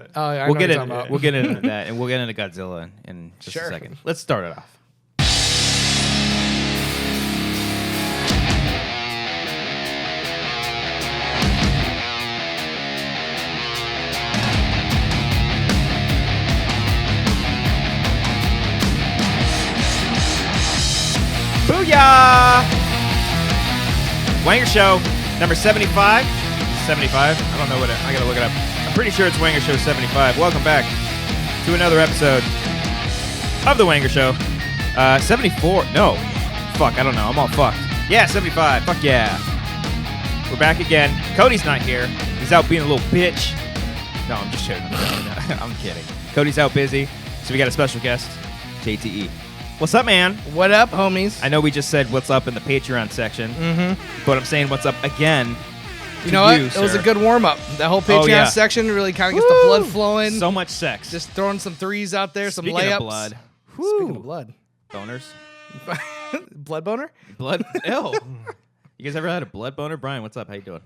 but Oh, yeah, We'll get into that, and we'll get into Godzilla in just a second. Let's start it off. Booyah! Wanger Show, number 75. 75? I don't know what I gotta look it up. I'm pretty sure it's Wanger Show 75. Welcome back to another episode of the Wanger Show. 74. No. Fuck, I don't know. I'm all fucked. Yeah, 75. Fuck yeah. We're back again. Cody's not here. He's out being a little bitch. No, I'm just joking. I'm kidding. Cody's out busy, so we got a special guest, JTE. What's up, man? What up, homies? I know we just said what's up in the Patreon section, but I'm saying what's up again. You know what? It was a good warm-up. That whole Patreon section really kind of gets the blood flowing. So much sex. Just throwing some threes out there, some Speaking layups. of blood. Speaking of blood. Boners. Blood boner? Blood. Ew. You guys ever had a blood boner? Brian, what's up? How you doing?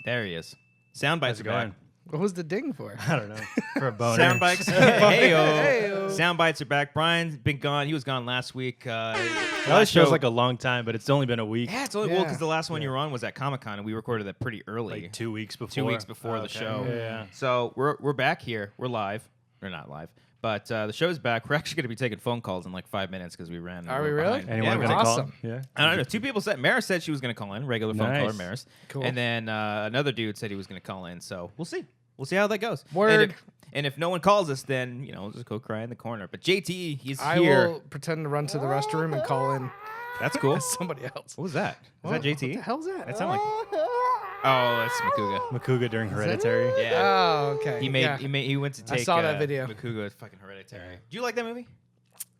There he is. Sound bites are back. What was the ding for? I don't know. For a boner. Sound bites. Hey-o. Sound bites are back. Brian's been gone. He was gone last week. That shows like a long time, but it's only been a week. Yeah, it's only well because the last one you were on was at Comic-Con, and we recorded that pretty early. Like 2 weeks before. 2 weeks before the show. Yeah. So we're back here. We're live. We're not live. But the show's back. We're actually going to be taking phone calls in like 5 minutes because we ran. Are we really? Behind. Anyone yeah, going to call? awesome. Yeah. I don't know. 2 people said. Maris said she was going to call in. Regular phone caller, Maris. Cool. And then another dude said he was going to call in. So we'll see. We'll see how that goes. Word. And if no one calls us, then we'll just go cry in the corner. But JT, he's I here. will pretend to run to the restroom and call in That's cool. somebody else. What was that? Was that JT? What the hell's that? That sounded like. Oh, that's Makuga. Makuga during Hereditary. Yeah. Oh, okay. He went to take. I saw that video. Makuga fucking Hereditary. Do you like that movie?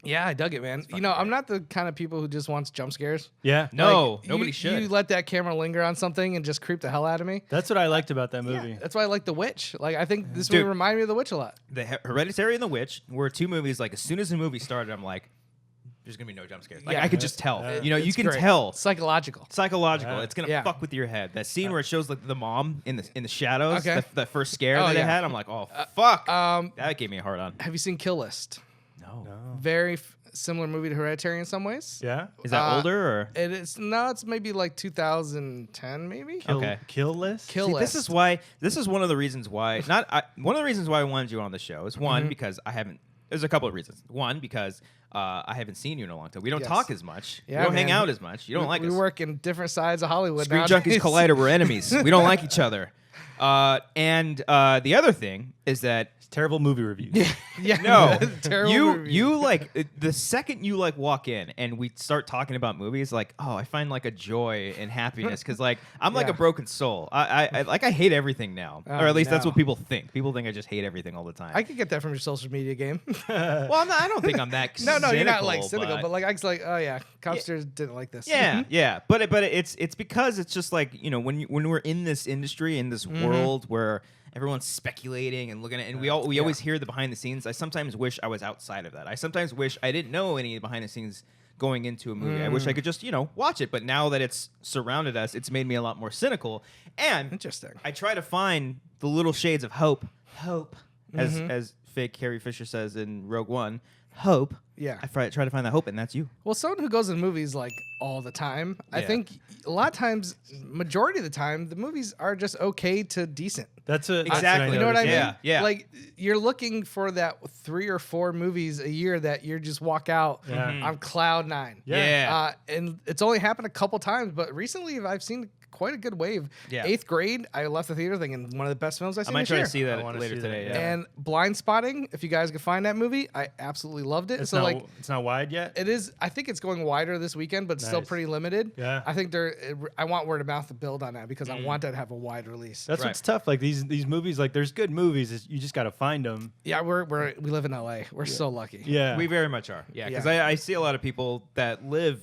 Yeah, I dug it, man. I'm not the kind of people who just wants jump scares. Yeah. No, Like, nobody you, should. You let that camera linger on something and just creep the hell out of me. That's what I liked about that movie. That's why I like The Witch. Like, I think this Dude. movie reminded me of The Witch a lot. The Hereditary and The Witch were 2 movies. Like as soon as the movie started, I'm like, there's gonna be no jump scares. Like Yeah. I could just tell. You It's can great. tell. Psychological. Psychological. Yeah. It's gonna Yeah. fuck with your head. That scene where it shows like the mom in the shadows. Okay. That first scare Oh, that they yeah. had. I'm like, oh fuck. That gave me a hard on. Have you seen Kill List? No. Very similar movie to Hereditary in some ways. Yeah. Is that older or? It's maybe like 2010, maybe. Okay. Kill list. Kill See, List. this is one of the reasons why one of the reasons why I wanted you on the show is one because I haven't. There's a couple of reasons. One because I haven't seen you in a long time. We don't Yes. talk as much. Yeah, we don't hang man. out as much. You don't like we us. work in different sides of Hollywood. Screen nowadays. Junkies Collider. We're enemies. We don't like each other. And the other thing is that Terrible movie reviews. Yeah, no, terrible movie. you like the second you like walk in and we start talking about movies, like I find like a joy and happiness because like I'm like Yeah. a broken soul. I hate everything now, Oh, or at least that's no. what people think. People think I just hate everything all the time. I could get that from your social media game. well, I don't think I'm that. no, you're not cynical, like cynical, but like I was like, oh yeah, Cobbster didn't like this. yeah. But it's because it's just like when we're in this industry, in this world where everyone's speculating and looking at, and we always hear the behind the scenes. I sometimes wish I was outside of that. I sometimes wish I didn't know any behind the scenes going into a movie. I wish I could just watch it. But now that it's surrounded us, it's made me a lot more cynical. And Interesting. I try to find the little shades of hope, as fake Carrie Fisher says in Rogue One, hope. Yeah. I try to find that hope, and that's you. Well, someone who goes to movies like all the time, I Yeah. think a lot of times, majority of the time, the movies are just okay to decent. That's a Exactly. You know what I mean? Yeah. Like you're looking for that 3 or 4 movies a year that you just walk out on cloud 9. Yeah. And it's only happened a couple times, but recently I've seen quite a good wave. Yeah. 8th grade, I left the theater thinking one of the best films I've I seen might this try year. to see that I wanna later see that, today. yeah. And Blind Spotting, if you guys can find that movie, I absolutely loved it. It's so not. It's not wide yet. it is. I think it's going wider this weekend, but still Nice. pretty limited. Yeah. I think I want word of mouth to build on that because I want that to have a wide release. That's Right. what's tough. Like these movies. Like there's good movies. You just got to find them. Yeah, we live in LA. We're so lucky. Yeah. We very much are. Yeah, because Yeah. I see a lot of people that live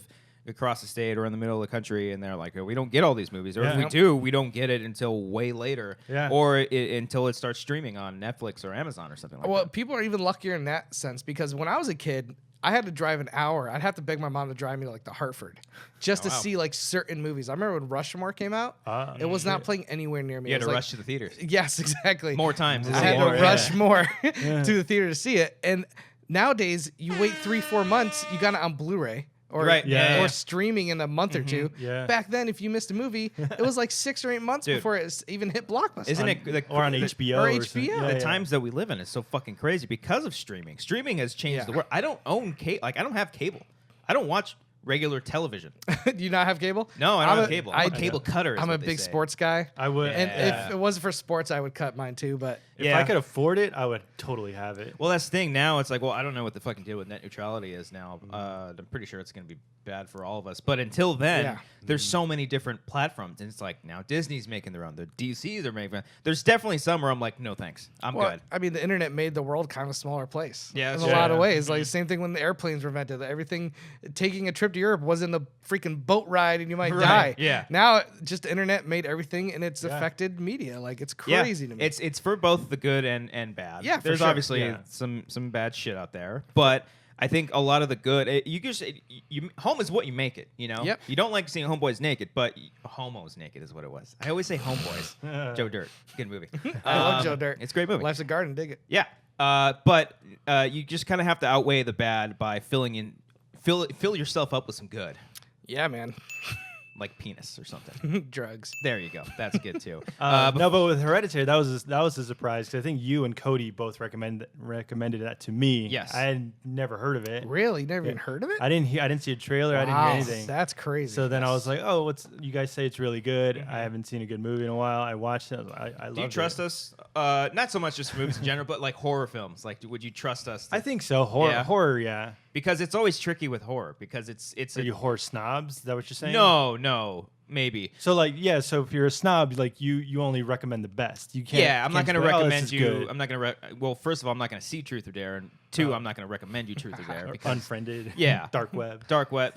across the state or in the middle of the country, and they're like, oh, we don't get all these movies. Or if Yeah. we do, we don't get it until way later. Yeah. Or until it starts streaming on Netflix or Amazon or something like Well, that. people are even luckier in that sense because when I was a kid, I had to drive an hour. I'd have to beg my mom to drive me to like the Hartford just to see like certain movies. I remember when Rushmore came out. It was not playing anywhere near me. You had to like, rush to the theaters. Yes, exactly. More times. I had to rush more to the theater to see it. And nowadays, you wait 3-4 months, you got it on Blu-ray. Or streaming in a month or two. Yeah. Back then, if you missed a movie, it was like 6 or 8 months before it even hit Blockbuster. Isn't it like, or on HBO? Or Or HBO. the times that we live in is so fucking crazy because of streaming. Streaming has changed the world. I don't own cable. Like I don't have cable. I don't watch regular television. Do you not have cable? No, I don't have cable. I'm a cable cutter. I'm a big sports guy. I would. And if it wasn't for sports, I would cut mine too. But if I could afford it, I would totally have it. Well, that's the thing. Now it's like, well, I don't know what the fucking deal with net neutrality is now. I'm pretty sure it's going to be bad for all of us. But until then, there's so many different platforms. And it's like now Disney's making their own. The DCs are making. There's definitely some where I'm like, no thanks. I'm good. I mean, the internet made the world kind of a smaller place. Yeah, in a lot of ways. Like the same thing when the airplanes were invented. Everything, taking a trip to Europe wasn't a freaking boat ride and you might die. Yeah. Now just the internet made everything and it's affected media. Like it's crazy to me. It's for both the good and bad. Yeah, there's obviously some bad shit out there, but I think a lot of the good. Home is what you make it. You know. Yep. You don't like seeing homeboys naked, but homos naked is what it was. I always say homeboys. Joe Dirt, good movie. I love Joe Dirt. It's a great movie. Life's a Garden, dig it. Yeah. But you just kind of have to outweigh the bad by fill yourself up with some good. Yeah, man. Like penis or something. Drugs. There you go. That's good too. No, but with Hereditary, that was a surprise because I think you and Cody both recommended that to me. Yes. I had never heard of it. Really? You never even heard of it? I didn't see a trailer. I didn't hear anything. That's crazy. So then I was like, oh, you guys say it's really good. I haven't seen a good movie in a while. I watched it. I loved it. Do you trust us? Not so much just movies in general, but like horror films. Like, would you trust us? I think so. Horror, yeah. Because it's always tricky with horror because it's. Are you horror snobs? Is that what you're saying? No, maybe. So so if you're a snob, like you only recommend the best. You can't. Yeah, I'm not going to recommend you. Good. I'm not going to. Well, first of all, I'm not going to see Truth or Dare, and two, I'm not going to recommend you Truth or Dare because Unfriended. Yeah, dark web.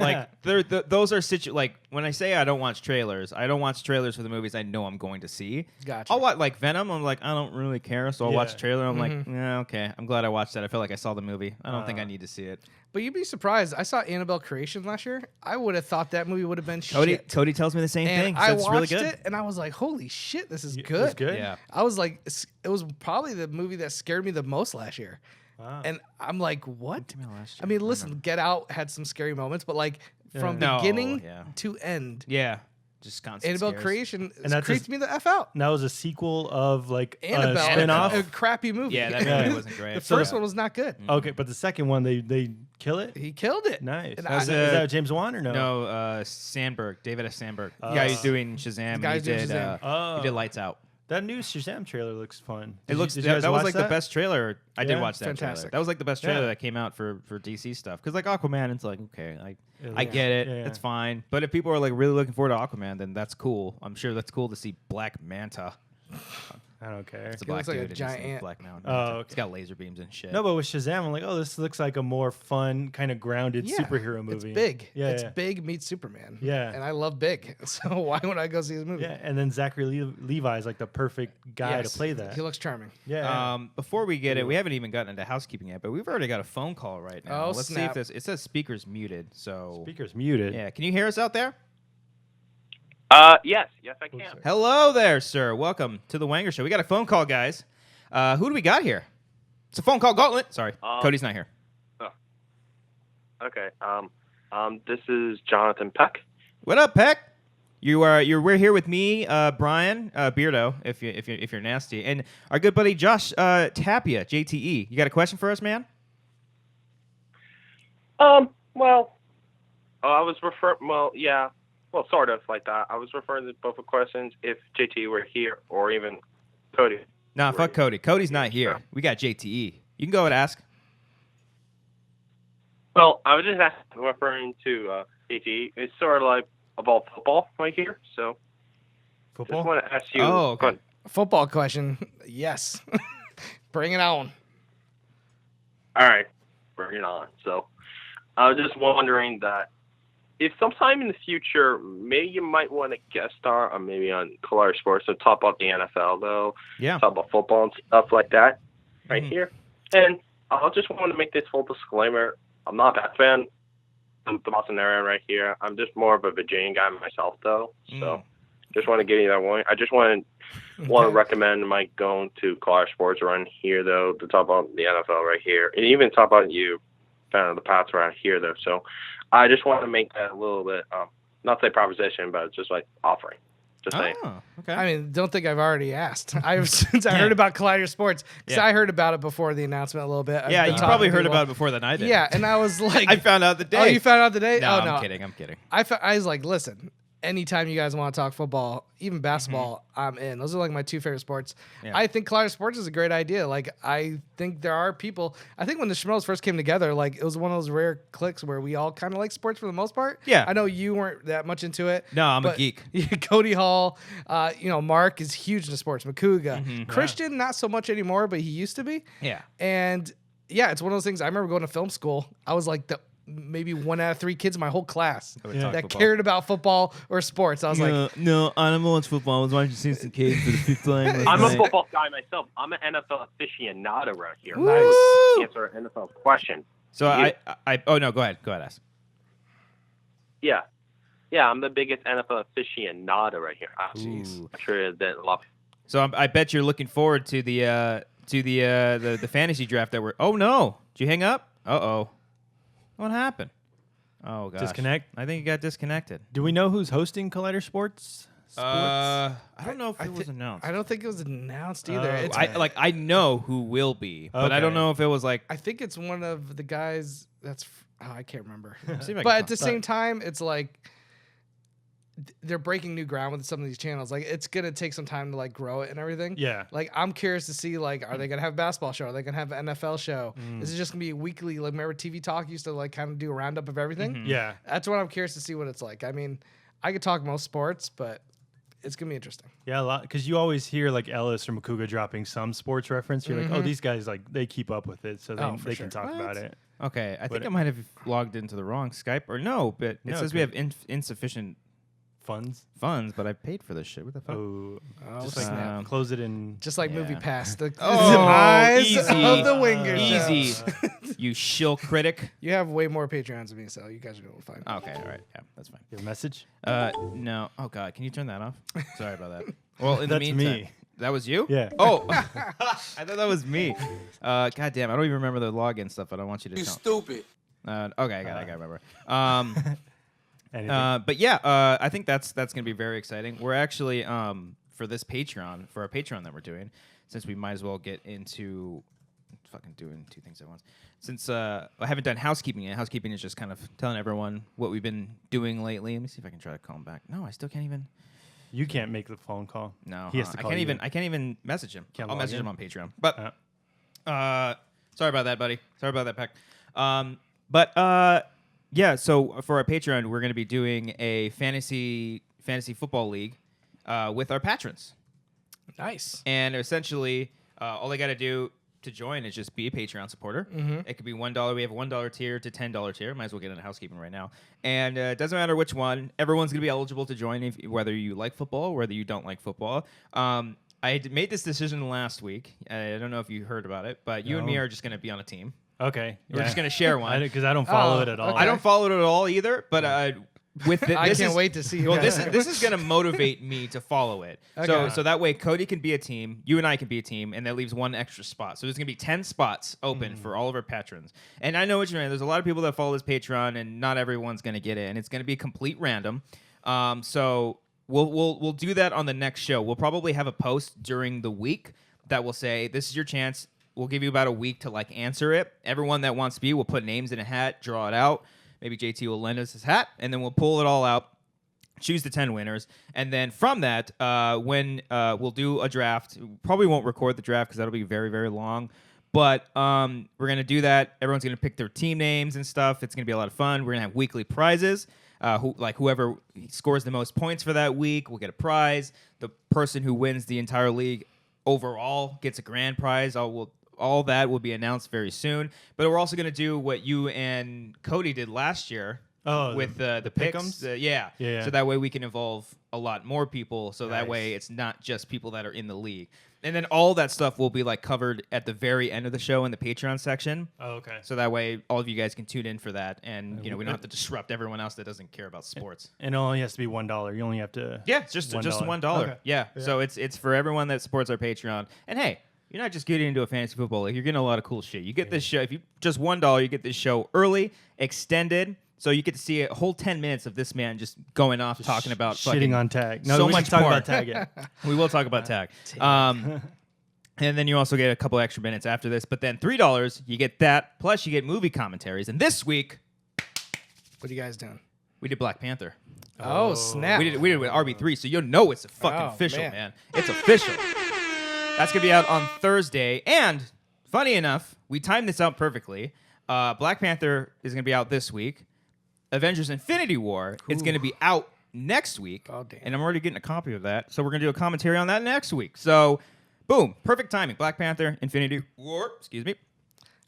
Like those are like when I say I don't watch trailers, I don't watch trailers for the movies I know I'm going to see. Gotcha. I'll watch like Venom. I'm like I don't really care, so I'll watch the trailer. I'm like, yeah, okay. I'm glad I watched that. I feel like I saw the movie. I don't think I need to see it. But you'd be surprised. I saw Annabelle Creation last year. I would have thought that movie would have been shit. Cody tells me the same thing. I it's watched really good. it, and I was like, holy shit, this is good. It was good? Yeah. I was like, it was probably the movie that scared me the most last year. Wow. And I'm like, what? I mean, listen, Get Out had some scary moments, but like from beginning to end. Yeah. Just constant Annabelle scares. Creation And creeps me the F out. And that was a sequel of like Annabelle, a spin-off. a crappy movie. Yeah, that movie wasn't great. The first one was not good. Okay, but the second one, they kill it? He killed it. Nice. And Is that James Wan or no? No, Sandberg, David S. Sandberg. The guy who's doing Shazam. The guy who's doing Shazam. He did Lights Out. That new Shazam trailer looks fun. That was like the best trailer. I did watch that Fantastic. trailer. That was like the best trailer that came out for DC stuff. Because like Aquaman, it's like okay, I get it, it's fine. But if people are like really looking forward to Aquaman, then that's cool. I'm sure that's cool to see Black Manta. I don't care. It's a He looks black like a dude. giant ant. Black Mountain. Oh, okay. It's got laser beams and shit. No, but with Shazam, I'm like, oh, this looks like a more fun, kind of grounded superhero movie. It's big. Yeah, It's big meets Superman. Yeah. And I love big. So why would I go see his movie? Yeah, and then Zachary Levi is like the perfect guy to play that. He looks charming. Yeah. Before we get it, we haven't even gotten into housekeeping yet, but we've already got a phone call right now. Oh, Let's snap. see if it says speaker's muted. So Speaker's muted. yeah, can you hear us out there? Yes, I can. Hello there, sir. Welcome to the Wanger Show. We got a phone call, guys. Who do we got here? It's a phone call gauntlet. Sorry, Cody's not here. Oh. Okay. This is Jonathan Peck. What up, Peck? We're here with me, Brian Beardo, if you're nasty, and our good buddy Josh Tapia, JTE. You got a question for us, man? Well, I was referring. Well, yeah. Well, sort of like that. I was referring to both questions if JT were here or even Cody. Nah, fuck Cody. Cody's not here. Sure. We got JTE. You can go and ask. Well, I was just referring to JT. It's sort of like about football right here. So Football? just want to ask you. Oh, okay. Football question. Yes. Bring it on. All right. Bring it on. So I was just wondering that if sometime in the future, maybe you might want to guest star or maybe on Color Sports to talk about the NFL, though. Yeah. Talk about football and stuff like that right here. And I'll just want to make this full disclaimer. I'm not a Pats fan. I'm the Boston area right here. I'm just more of a Virginia guy myself, though. So just want to get you that one. I just want to recommend Mike going to Collider Sports around here, though, to talk about the NFL right here, and even talk about you, fan of the Pats around here, though. So I just want to make that a little bit, not say proposition, but just like offering. Just saying. Okay. I mean, don't think I've already asked. Since I heard about Collider Sports, because I heard about it before the announcement a little bit. Yeah, you probably heard about it before than I did. Yeah, and I was like, I found out the day. Oh, you found out the day? No, oh, no, I'm kidding. I'm kidding. I was like, listen, anytime you guys want to talk football, even basketball, I'm in. Those are like my two favorite sports. Yeah. I think Collider Sports is a great idea. Like, I think there are people. I think when the Schmoes first came together, like, it was one of those rare clicks where we all kind of like sports for the most part. Yeah. I know you weren't that much into it. No, I'm a geek. Cody Hall, Mark is huge into sports. Makuga. Christian, not so much anymore, but he used to be. Yeah. And yeah, it's one of those things. I remember going to film school. I was like maybe 1 out of 3 kids in my whole class that cared about football or sports. I was like, no, I never watched football. I was watching Simpson Kids for the fifth time. I'm a football guy myself. I'm an NFL aficionado right here. Nice. Answer an NFL question. So oh no, go ahead, ask. Yeah, I'm the biggest NFL aficionado right here. I'm sure that a lot. So I bet you're looking forward to the fantasy draft that we're. Oh no, did you hang up? Oh. What happened? Oh, gosh. Disconnect? I think it got disconnected. Do we know who's hosting Collider Sports? I don't know if it was announced. I don't think it was announced either. I know who will be, but I don't know if it was like. I think it's one of the guys that's. I can't remember. See if I But can at the same time, it's like they're breaking new ground with some of these channels. Like, it's gonna take some time to like grow it and everything. Yeah. Like, I'm curious to see, like, are they gonna have a basketball show? Are they gonna have an NFL show? Is it just gonna be weekly? Like, remember TV Talk used to like kind of do a roundup of everything? Yeah. That's what I'm curious to see what it's like. I mean, I could talk most sports, but it's gonna be interesting. Yeah, a lot, because you always hear like Ellis or Makuga dropping some sports reference. You're like, oh, these guys like they keep up with it, so they can talk about it. Okay, I think I might have logged into the wrong Skype, or no, but it says we have insufficient funds, but I paid for this shit. What the fuck? Oh, just snap. like close it in. Just like Movie Pass, the eyes easy. Of the Wanger Show. Easy, you shill critic. You have way more Patreons than me, so you guys are doing fine. Okay, all right, yeah, that's fine. Your message? No. Oh God, can you turn that off? Sorry about that. Well, in the That's meantime, me. that was you? Yeah. Oh, I thought that was me. God damn, I don't even remember the login stuff. I don't want you to. You stupid. Okay, I gotta remember. But yeah, I think that's gonna be very exciting. We're actually for our Patreon that we're doing, since we might as well get into fucking doing two things at once. Since I haven't done housekeeping yet. Housekeeping is just kind of telling everyone what we've been doing lately. Let me see if I can try to call him back. No, I still can't even. You can't make the phone call. No, he has to call I can't even message him. I'll message him on Patreon. But sorry about that, buddy. Sorry about that, Peck. Yeah, so for our Patreon, we're going to be doing a fantasy football league with our patrons. Nice. And essentially, all they got to do to join is just be a Patreon supporter. It could be $1. We have a $1 tier to $10 tier. Might as well get into housekeeping right now. And it doesn't matter which one. Everyone's going to be eligible to join, whether you like football or whether you don't like football. I made this decision last week. I don't know if you heard about it, but you and me are just going to be on a team. Okay. We're just going to share one. Because I don't follow it at all. Okay. I don't follow it at all either, but with it, I can't wait to see you. Well, this is going to motivate me to follow it. Okay. So that way Cody can be a team, you and I can be a team, and that leaves one extra spot. So there's going to be 10 spots open for all of our patrons. And I know what you're saying. There's a lot of people that follow this Patreon, and not everyone's going to get it, and it's going to be complete random. So we'll do that on the next show. We'll probably have a post during the week that will say, this is your chance. We'll give you about a week to answer it. Everyone that wants to be, we'll put names in a hat, draw it out. Maybe JT will lend us his hat, and then we'll pull it all out, choose the 10 winners, and then from that, when we'll do a draft. Probably won't record the draft because that'll be very, very long. But we're going to do that. Everyone's going to pick their team names and stuff. It's going to be a lot of fun. We're going to have weekly prizes. Whoever scores the most points for that week will get a prize. The person who wins the entire league overall gets a grand prize. All that will be announced very soon. But we're also going to do what you and Cody did last year with the picks. pick'ems? Yeah. So that way we can involve a lot more people. So that way it's not just people that are in the league. And then all that stuff will be like covered at the very end of the show in the Patreon section. Oh, okay. So that way, all of you guys can tune in for that, and we don't have to disrupt everyone else that doesn't care about sports. And it only has to be $1. You only have to. Yeah, it's just $1. Okay. Yeah. So it's for everyone that supports our Patreon. And hey, you're not just getting into a fantasy football league. You're getting a lot of cool shit. You get this show. If you just $1, you get this show early, extended. So you get to see a whole 10 minutes of this man just going off talking about shitting on tag. No, we much talk about tag yet. We will talk about tag. And then you also get a couple extra minutes after this. But then $3, you get that. Plus you get movie commentaries. And this week, what are you guys doing? we did Black Panther. Oh, snap. We did it with RB3, so you'll know it's fucking official, man. It's official. That's going to be out on Thursday. And funny enough, we timed this out perfectly. Black Panther is going to be out this week. Avengers Infinity War is going to be out next week. Oh, damn. And I'm already getting a copy of that. So we're going to do a commentary on that next week. So, boom. Perfect timing. Black Panther, Infinity War. Excuse me.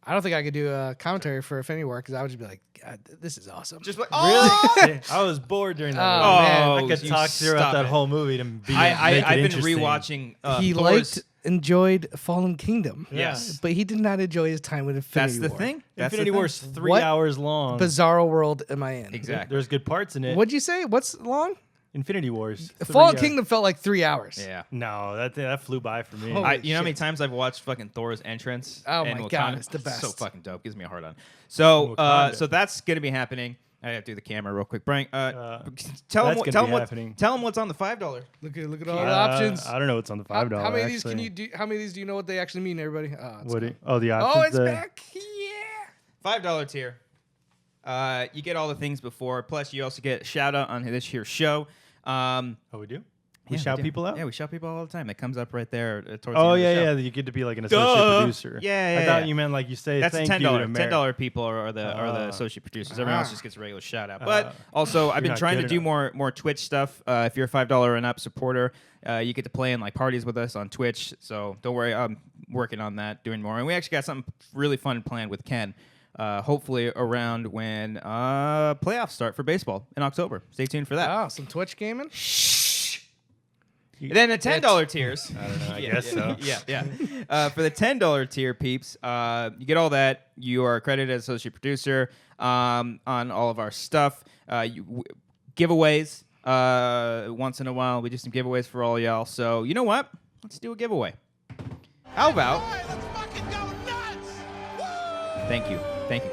I don't think I could do a commentary for Infinity War because I would just be like, God, this is awesome. Just like, Really? I was bored during that. Oh, movie. man. I could you talk throughout stop that it. whole movie to be. I've been interesting. rewatching. He Thor's- enjoyed Fallen Kingdom. Yes. But he did not enjoy his time with Infinity That's the War. thing. That's Infinity the War's thing. 3 What hours long. Bizarro world am I in? Exactly. There's good parts in it. What'd you say? What's long? Infinity Wars. Fallen 3 Kingdom felt like 3 hours. Yeah. No, that flew by for me. Holy You know how many shit. times I've watched fucking Thor's entrance? Oh in my Wakanda? God, it's the best. So fucking dope. Gives me a hard on. So Wakanda. so that's gonna be happening. I have to do the camera real quick. Brian, tell that's him gonna be happening. tell him what's on the $5. Look at all the options. I don't know what's on the $5. How many of these actually. can you do? How many of these do you know what they actually mean, everybody? The options. Oh, it's the- back. Yeah. $5 tier. You get all the things before. Plus, you also get a shout out on this here show. Oh, we do. We Yeah, shout do. people out. Yeah, we shout people all the time. It comes up right there towards the Oh end of the show. yeah. You get to be like an associate producer. Yeah, I thought you meant like you say That's thank $10. you to America. $10 people are the associate producers. Everyone else just gets a regular shout out. But also, I've you're been not trying to good do enough. more Twitch stuff. If you're a $5 and up supporter, you get to play in like parties with us on Twitch. So don't worry, I'm working on that, doing more. And we actually got something really fun planned with Ken. Hopefully around when playoffs start for baseball in October. Stay tuned for that. Oh, some Twitch gaming. And then the $10 tiers. I don't know. I guess so. Yeah. For the $10 tier, peeps, you get all that. You are accredited as associate producer on all of our stuff. Giveaways. Once in a while, we do some giveaways for all y'all. So you know what? Let's do a giveaway. How about? Thank you,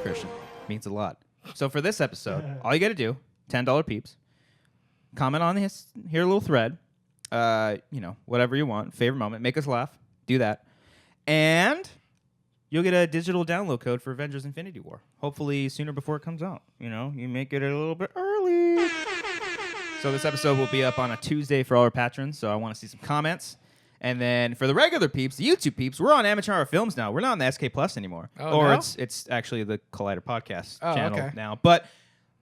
Christian. Means a lot. So for this episode, all you got to do, $10 peeps, comment on his here little thread. Whatever you want, favorite moment, make us laugh, do that, and you'll get a digital download code for Avengers Infinity War. Hopefully sooner before it comes out. You make it a little bit early. So this episode will be up on a Tuesday for all our patrons. So I want to see some comments. And then for the regular peeps, the YouTube peeps, we're on Amateur Hour Films now. We're not on the SK Plus anymore, no? it's actually the Collider Podcast Oh, channel okay. now, but.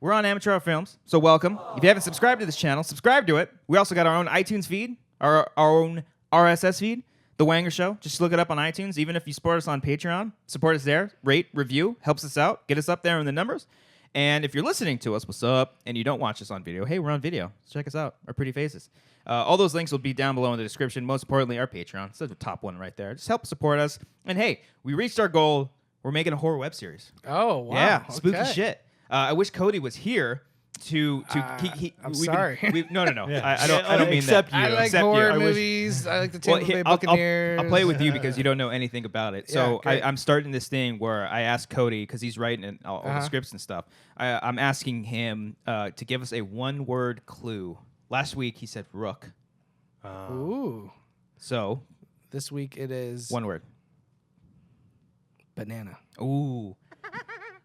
We're on Amateur Hour Films, so welcome. If you haven't subscribed to this channel, subscribe to it. We also got our own iTunes feed, our own RSS feed, The Wanger Show. Just look it up on iTunes. Even if you support us on Patreon, support us there. Rate, review, helps us out. Get us up there in the numbers. And if you're listening to us, what's up, and you don't watch us on video, hey, we're on video. So check us out, our pretty faces. All those links will be down below in the description. Most importantly, our Patreon. It's the top one right there. Just help support us. And hey, we reached our goal. We're making a horror web series. Oh, wow. Yeah, spooky okay. shit. I wish Cody was here to I'm sorry. No. Yeah. I don't mean Except that. you. I like Except you. horror I wish- movies. I like the Tampa Bay I'll Buccaneers. play with you because you don't know anything about it. So Yeah, great. I'm starting this thing where I ask Cody, because he's writing all the scripts and stuff. I'm asking him to give us a one-word clue. Last week he said rook. Ooh. So This week it is one word. banana. Ooh.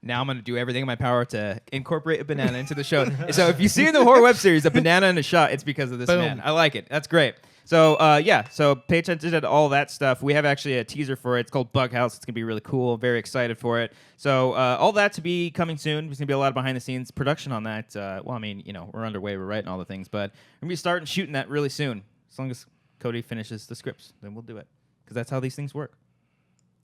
Now I'm going to do everything in my power to incorporate a banana into the show. So if you see in the horror web series a banana in a shot, it's because of this Boom. man. I like it. That's great. So, so pay attention to all that stuff. We have actually a teaser for it. It's called Bug House. It's going to be really cool. Very excited for it. So all that to be coming soon. There's going to be a lot of behind-the-scenes production on that. We're underway. We're writing all the things. But we're going to be starting shooting that really soon. As long as Cody finishes the scripts, then we'll do it. Because that's how these things work.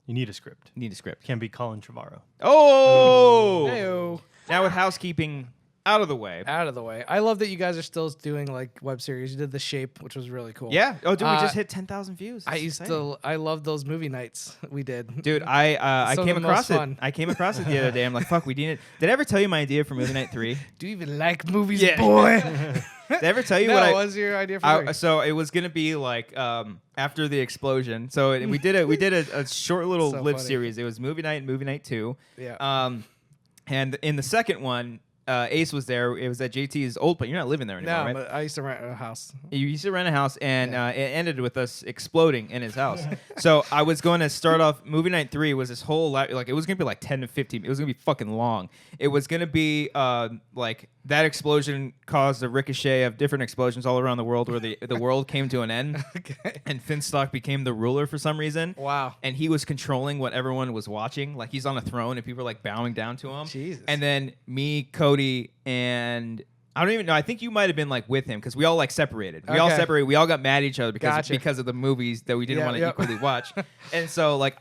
You need a script. You need a script. Can't be Colin Trevorrow. Oh! Heyo. Now with housekeeping out of the way. Out of the way. I love that you guys are still doing like web series. You did The Shape, which was really cool. Yeah. Oh, dude, we just hit 10,000 views. I love those movie nights we did. Dude, I Some came of the across most it. fun. I came across it the other day. I'm like, fuck, we did it. Did I ever tell you my idea for movie night 3? Do you even like movies, Yeah. boy? Did I ever tell you No, what what was your idea for three? So it was gonna be like after the explosion. So we did a short little So live funny. series. It was movie night and movie night 2. Yeah. And in the second one, Ace was there. It was at JT's old place. You're not living there anymore, No, right? but I used to rent a house. You used to rent a house, and it ended with us exploding in his house. So I was going to start off. Movie night 3 was this whole like it was going to be like 10 to 15. It was going to be fucking long. It was going to be like that explosion caused a ricochet of different explosions all around the world, where the world came to an end, Okay. and Finstock became the ruler for some reason. Wow. And he was controlling what everyone was watching. Like he's on a throne, and people were like bowing down to him. Jesus. And then me, Cody, and I don't even know. I think you might have been like with him because we all like separated. We all Okay. separated. We all got mad at each other Gotcha. because of the movies that we didn't Yeah, want to yep. equally watch. And so like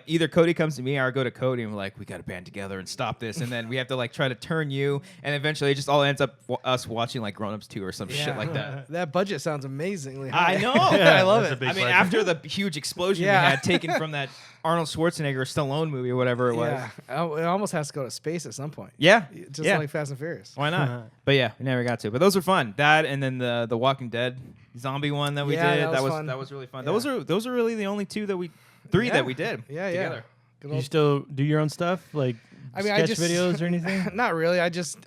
either Cody comes to me or I go to Cody and we're like, we got to band together and stop this. And then we have to like try to turn you. And eventually it just all ends up us watching like Grown Ups 2 or some shit like that. That budget sounds amazingly high. I know. I love that's a it. big I mean, budget. after the huge explosion Yeah. we had taken from that Arnold Schwarzenegger Stallone movie or whatever it was. Yeah. Oh, it almost has to go to space at some point. Yeah. Just yeah. like Fast and Furious. Why not? But yeah, we never got to. But those were fun. That and then the Walking Dead zombie one that we Yeah, did. that was fun. That was really fun. Yeah. Those are really the only three Yeah. that we did. Yeah, together. Good You old- still do your own stuff, like sketch videos or anything? Not really.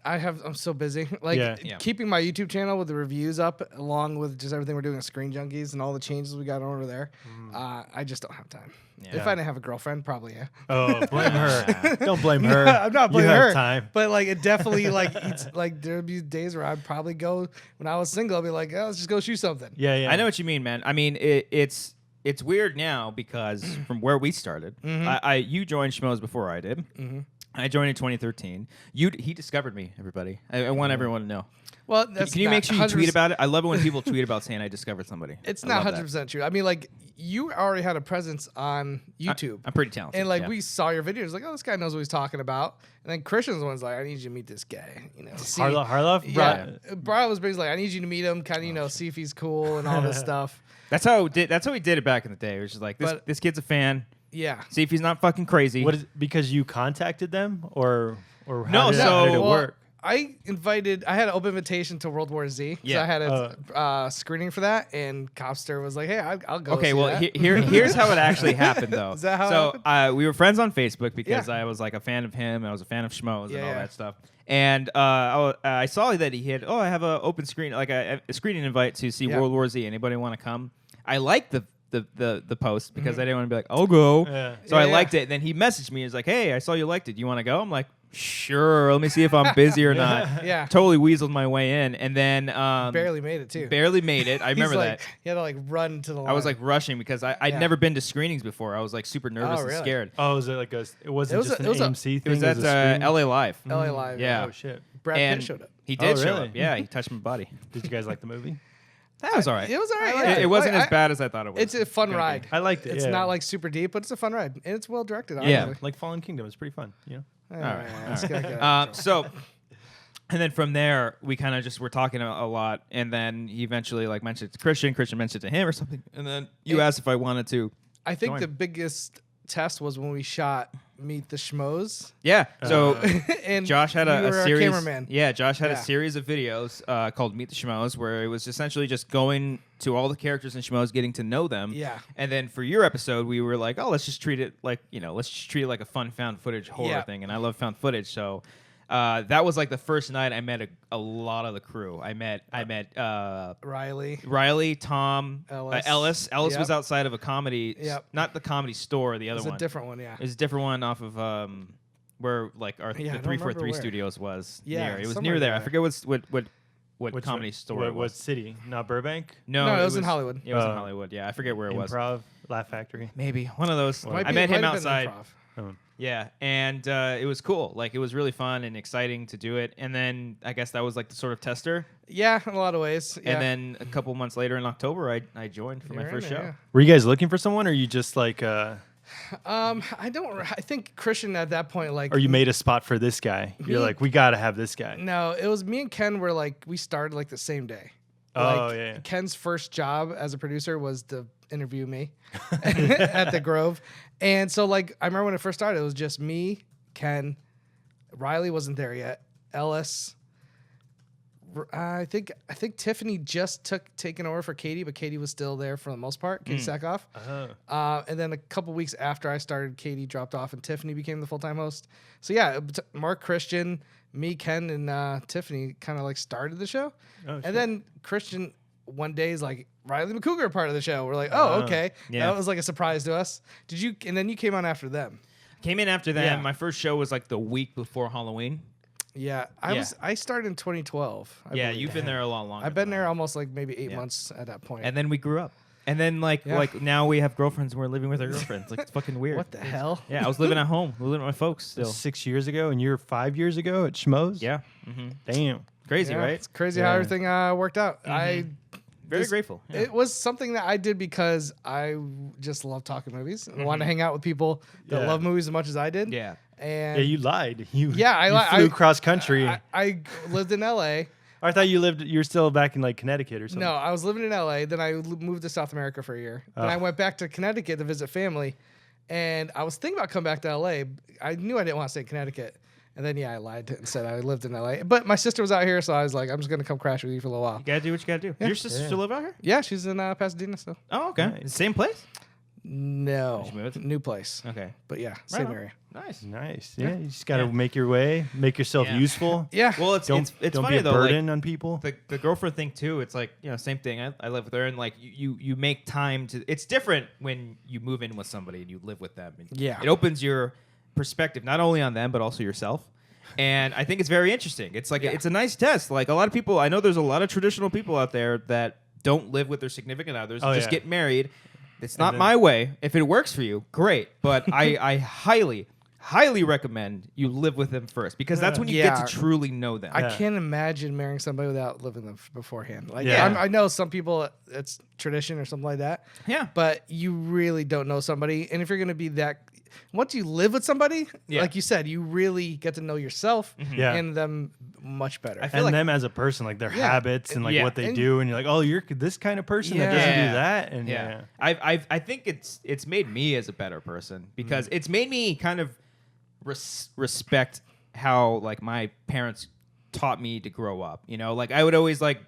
I'm so busy. Like Yeah. keeping my YouTube channel with the reviews up, along with just everything we're doing at Screen Junkies and all the changes we got over there. I just don't have time. Yeah. If I didn't have a girlfriend, probably yeah. Oh, blame her. Don't blame her. I'm not blaming you have her. time. But like it definitely like eats, like there'd be days where I'd probably go when I was single. I'd be like, oh, let's just go shoot something. Yeah, yeah. I know what you mean, man. I mean, it's weird now because from where we started, you joined Schmoes before I did. I joined in 2013. He discovered me, everybody. I want everyone to know. Well, that's Can you not make sure you tweet 100%. about it? I love it when people tweet about saying I discovered somebody. It's I not love that. 100% true. I mean, like you already had a presence on YouTube. I'm pretty talented. And like yeah. we saw your videos, like, oh, this guy knows what he's talking about. And then Christian's one's like, I need you to meet this guy. You know, see. Harloff? Yeah, Brian was basically like, I need you to meet him, kind of, see if he's cool and all this stuff. That's how we did it back in the day. It was just like this kid's a fan. Yeah. See if he's not fucking crazy. What is because you contacted them or how No, did, so- how did it Well, work? I had an open invitation to World War Z. Yeah. So I had a screening for that, and Cobbster was like, hey, I'll go. Okay, see well, that. here's how it actually happened, though. Is that how it So we were friends on Facebook because Yeah. I was like a fan of him. I was a fan of Schmoes and all Yeah. that stuff. And I saw that he had, I have an open screen, like a screening invite to see Yeah. World War Z. Anybody want to come? I liked the post because I didn't want to be like, I'll go. Yeah. So I Yeah. liked it. And then he messaged me. He's like, hey, I saw you liked it. You want to go? I'm like, sure. Let me see if I'm busy or not. Yeah. Totally weaseled my way in. And then barely made it too. barely made it. I remember He's that. like, he had to like run to the line. I was like rushing because I'd Yeah. never been to screenings before. I was like super nervous and really? scared. Oh, was it like it wasn't was just a- an it was a- AMC It thing? was it at a screen? LA Live. LA Live. Yeah. Oh shit. Brad And Pitt showed up. he did Oh, show really? up. Yeah, he touched my body. Did you guys like the movie? That was all right. It was all right. It, yeah. it wasn't Like, as bad as I thought it was. It's a fun gonna be. ride. I liked it. It's yeah. not like super deep, but it's a fun ride, and it's well directed. Yeah. Honestly. like Fallen Kingdom. It's pretty fun. You know. All right. let's get it. So, and then from there, we kind of just were talking a lot, and then he eventually like mentioned it to Christian. Christian mentioned it to him or something, and then you asked if I wanted to. I think join. the biggest test was when we shot Meet the Schmoes. Yeah. So And Josh had you a were series. cameraman. Yeah, Josh had a Yeah. series of videos called Meet the Schmoes, where it was essentially just going to all the characters in Schmoes, getting to know them. Yeah. And then for your episode, we were like, let's just treat it like a fun found footage horror Yeah. thing, and I love found footage, so. That was like the first night I met a lot of the crew. I met Riley. Tom, Ellis. Ellis Yep. was outside of a comedy, Yep. not the Comedy Store, the other It's one. a different one, yeah. It was a different one off of where like Yeah, I the don't 343 remember where. Studios was. Yeah, near. It was somewhere near there. I there. forget what Which comedy one- store What, it what was. city? Not Burbank. No, it was in Hollywood. It was in Oh. Hollywood. Yeah, I forget where it was. Improv. Laugh Factory. Maybe one of those. Might I met him might have been outside. Improv. Oh. Yeah, and it was cool. Like it was really fun and exciting to do it. And then I guess that was like the sort of tester. Yeah, in a lot of ways. Yeah. And then a couple months later in October, I joined for my You're in first show. there, Were you guys looking for someone, or you just like I don't. I think Christian at that point, like, or you made a spot for this guy. You're like, we got to have this guy. No, it was me and Ken were like, we started like the same day. Oh, like, yeah. Ken's first job as a producer was to interview me at the Grove. And so, like, I remember when it first started, it was just me, Ken, Riley wasn't there yet, Ellis. I think Tiffany just taken over for Katie, but Katie was still there for the most part. Katie Sackhoff. And then a couple weeks after I started, Katie dropped off and Tiffany became the full-time host. So yeah, Mark, Christian, me, Ken, and Tiffany kind of like started the show. And then Christian one day is like, Riley McCougar are part of the show. We're like, oh, okay. Yeah. That was like a surprise to us. And then you came on after them. Came in after them. Yeah. My first show was like the week before Halloween. Yeah, I started in 2012. Yeah, you've been there a lot longer. I've been there almost like maybe 8 months at that point. And then we grew up. And then like now we have girlfriends and we're living with our girlfriends. Like it's fucking weird. What the hell? Yeah, I was living at home. We were living with my folks still. 6 years ago, and you're 5 years ago at Schmoes? Yeah. Damn. Crazy, right? It's crazy how everything worked out. Very grateful. Yeah. It was something that I did because I just love talking movies and wanted to hang out with people that love movies as much as I did. Yeah. And you lied. You I flew cross country. I lived in L.A. I thought you're still back in like Connecticut or something. No, I was living in L.A. Then I moved to South America for a year. Then I went back to Connecticut to visit family. And I was thinking about coming back to L.A. I knew I didn't want to stay in Connecticut. And then, I lied and said I lived in L.A. But my sister was out here, so I was like, I'm just going to come crash with you for a little while. You got to do what you got to do. Yeah. Your sister still live out here? Yeah, she's in Pasadena still. Oh, okay. Nice. Same place? No. New place. Okay. But yeah, same area. Nice. Yeah, you just got to make your way, make yourself useful. Yeah. Well, it's don't funny be a though, burden like, on people. The girlfriend thing too. It's like same thing. I live with her, and like you make time to. It's different when you move in with somebody and you live with them. And it opens your perspective not only on them but also yourself. And I think it's very interesting. It's like it's a nice test. Like a lot of people, I know there's a lot of traditional people out there that don't live with their significant others, just get married. It's not my way. If it works for you, great. But I highly recommend you live with them first because that's when you get to truly know them. I can't imagine marrying somebody without living them beforehand. Like I know some people, it's tradition or something like that. Yeah. But you really don't know somebody. And if you're going to be that... Once you live with somebody, like you said, you really get to know yourself and them much better. I feel like them as a person, like their habits and like what they do, and you're like, oh, you're this kind of person that doesn't do that. And I think it's made me as a better person because it's made me kind of respect how like my parents taught me to grow up. Like I would always like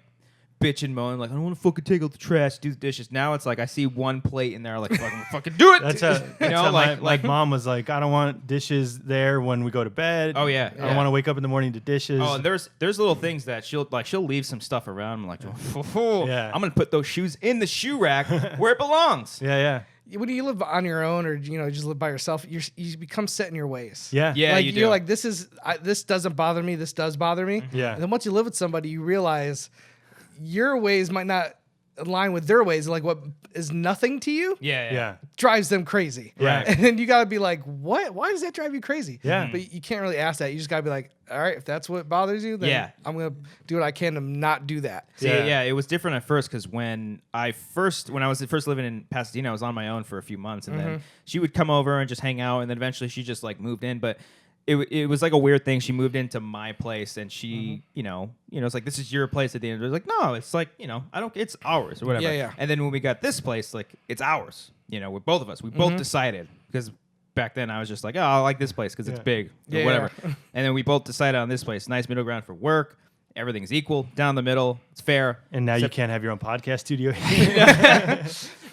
bitch and moan, like I don't want to fucking take out the trash, do the dishes. Now it's like I see one plate in there, like fucking do it. That's how like mom was like, I don't want dishes there when we go to bed. Oh yeah, I don't want to wake up in the morning to dishes. Oh, and there's little things that she'll leave some stuff around. I'm like, I'm gonna put those shoes in the shoe rack where it belongs. Yeah. When you live on your own or just live by yourself, you become set in your ways. Yeah. Like you you're do. like this doesn't bother me. This does bother me. Yeah. And then once you live with somebody, you realize your ways might not align with their ways. Like what is nothing to you drives them crazy. Right. And then you got to be like, what? Why does that drive you crazy? Yeah. But you can't really ask that. You just got to be like, all right, if that's what bothers you, then I'm going to do what I can to not do that. See, it was different at first because when I was first living in Pasadena, I was on my own for a few months. And then she would come over and just hang out. And then eventually she just like moved in. But it was like a weird thing. She moved into my place and she, it's like, this is your place at the end. It was like, no, it's like, it's ours or whatever. Yeah. And then when we got this place, like it's ours, with both of us. We both decided because back then I was just like, oh, I like this place because it's big or whatever. And then we both decided on this place, nice middle ground for work. Everything's equal down the middle. It's fair. And now you can't have your own podcast studio.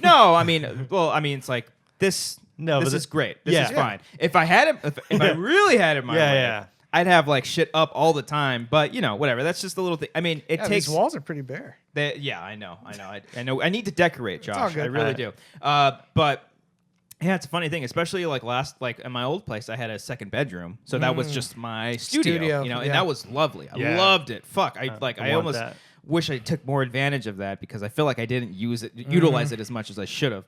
No, I mean, it's like this. No, this is great. This is fine. If I had it, if I really had it my way, I'd have like shit up all the time. But whatever. That's just a little thing. I mean, it takes. These walls are pretty bare. I know. I know. I need to decorate, Josh. all good. I really do. But yeah, it's a funny thing, especially like in my old place, I had a second bedroom, so that was just my studio. And that was lovely. I loved it. Fuck, I almost wish I took more advantage of that because I feel like I didn't utilize it as much as I should have.